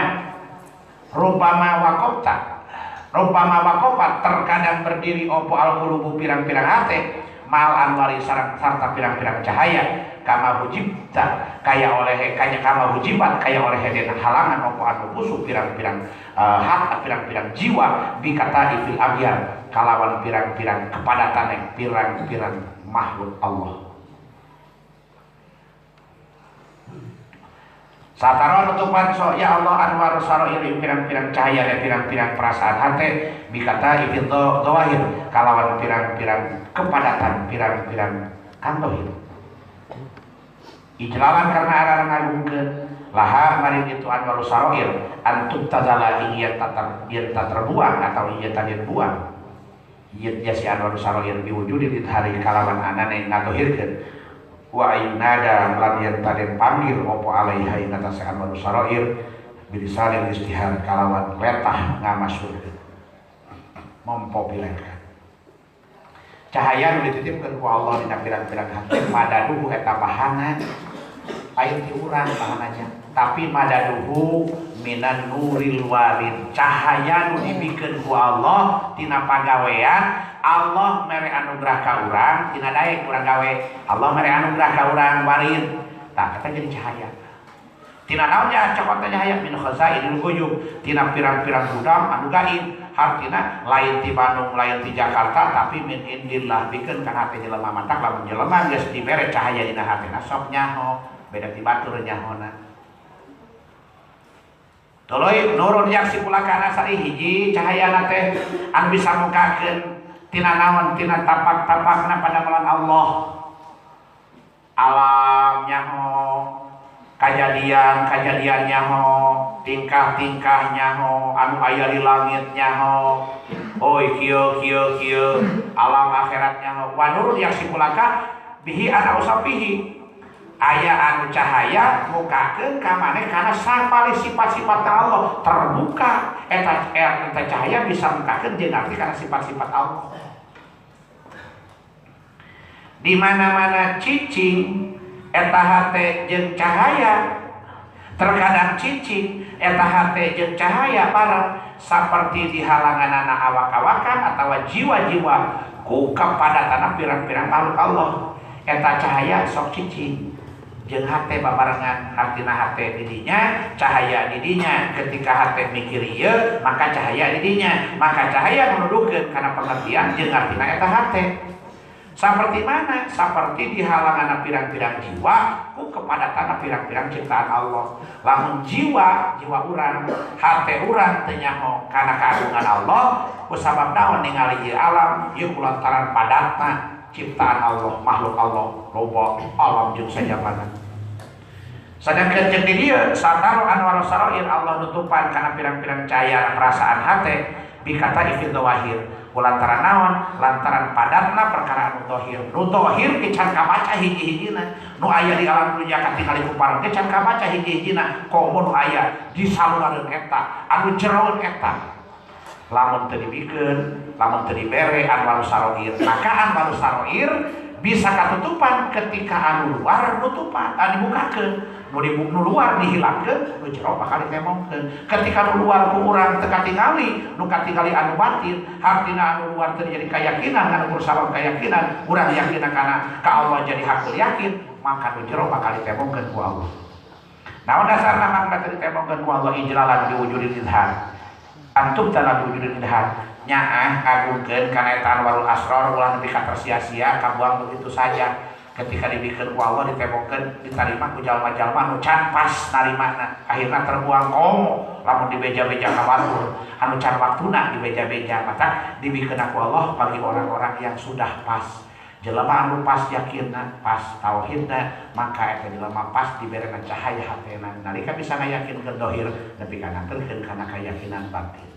wakofat terkadang berdiri opo al-qulubu pirang-pirang hate mal anwari sarta pirang-pirang cahaya kama hujibta kaya hujibat kaya oleh den halangan opo anu busuk pirang-pirang hati pirang-pirang jiwa bikata ifil abyar kalawan pirang-pirang kepadatan pirang-pirang makhluk Allah. Sataron untuk panso ya Allah anwar saroir pirang-pirang cahaya dan pirang-pirang perasaan hati bikata ifil doahir kalawan pirang-pirang kepadatan pirang-pirang kantohir ijlalan karena arah ngagungkeun laha maring itu anwar saroir antuk tazala ing yen terbuang atau yen tadian buang yen si anwar saroir diwujudi di hari kalawan anane ngatohirkeun wa ayyunada lan yen taden panggil opo alaiha ing atas anwar saroir bilisalil istihar kalawan letah ngamasurkeun mempopulerkan cahaya nu dititipkeun ku Allah dina pirang-pirang hati madaduhu eta bahana lain ti urang bahananya tapi madaduhu minan nuril walid cahaya nu dibikeun ku Allah tina pagawean Allah mere anugerah ka urang tina daek urang gawe Allah mere anugerah ka urang warid tah eta jadi cahaya tina naon nya cokot cahaya min khazainil ghuyub tina pirang-pirang gudang anu gaib artina lain ti Bandung lain ti Jakarta tapi min indillah bikeun ka hate jelema matak lamun jelema geus dibere cahaya dina hatena sok nyaho beda ti batur nyahona tuluy nurun yaksipulaka nasari hiji cahayana teh anu bisa mukakeun tina naon tina tapak-tapakna pada melan Allah alam nyaho kajadian nyaho tingkah nyaho anu aya di langit nyaho oi kieu alam akhirat nyaho wa nurun yaksipulaka bihi ana usafihi aya anu cahaya mukakeun ka maneh kana sapali sifat-sifat Allah terbuka eta cahaya bisa mukakeun jeung arti kana sifat-sifat Allah. Di mana-mana cicing eta hate jeung cahaya, terkadang cicing eta hate jeung cahaya bareng saperti di halanganana awak-awakan atawa jiwa-jiwa ku kepadatana pirang-pirang makhluk Allah. Eta cahaya sok cicing jeung hate babarengan, artina hate didinya, cahaya didinya. Ketika hate mikir ieu, maka cahaya didinya, maka cahaya menuduhkeun kana pengertian jeung artina eta hate. Seperti mana? Seperti di halangan pirang-pirang jiwa ku kepadatan pirang-pirang ciptaan Allah. Lamun jiwa urang, hate urang teu nyaho kana kaagungan Allah, kusabab naon ningali ieu alam, ieu kulantaran padatna ciptaan Allah, makhluk Allah, loba alam jeung sajabana. Sedangkan jeung di dieu sataru anwar sarair Allah nutupan kana pirang-pirang cahaya perasaan hate bikata ifid wahir. Lantaran naon? Lantaran padatna perkara anu zahir. Nu zahir ke can kabaca hiji-hijina. Nu aya di alam dunya katingali ku parang ke can kabaca hiji-hijina. Komo nu aya di salurankeun eta, anu jeroeun eta. Lamun teu dibikeun, lamun teu dibere anwar sarair, maka anwar sarair bisa katutupan ketika anu luar nutupan, dibukakeun. Nu luar dihilangkeun, nu jero bakal ditemongkeun. Ketika nu luar ku urang teu katingali, nu katingali anu batin, hartina anu luar teu jadi keyakinan, anu bersabab keyakinan, urang yakin kana ka Allah jadi hakul yakin, maka nu jero bakal ditemongkeun ku Allah. Naon dasarna mangga teu ditemongkeun ku Allah ijlalan diwujudil idhar. Antum tala diwujudil idhar. Nyaah agungkeun kana eta anwarul asrar ulah nepi ka tersia-sia kabuang begitu saja. Ketika dibikin ku Allah ditembokkeun diterima ku jalma-jalma anu can pas narimana akhirna terbuang komo lamun dibeja-beja ka batur anu can waktuna dibeja-beja maka dibikin ku Allah bagi orang-orang yang sudah pas jelema anu pas yakinna pas tauhidna maka eta jelema pas diberena cahaya hatena nalika bisa ngayakinkeun dohir nepi kana teukeun kana keyakinan batin.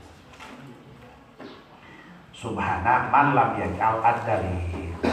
Subhana man lam yaj'al ad-dalil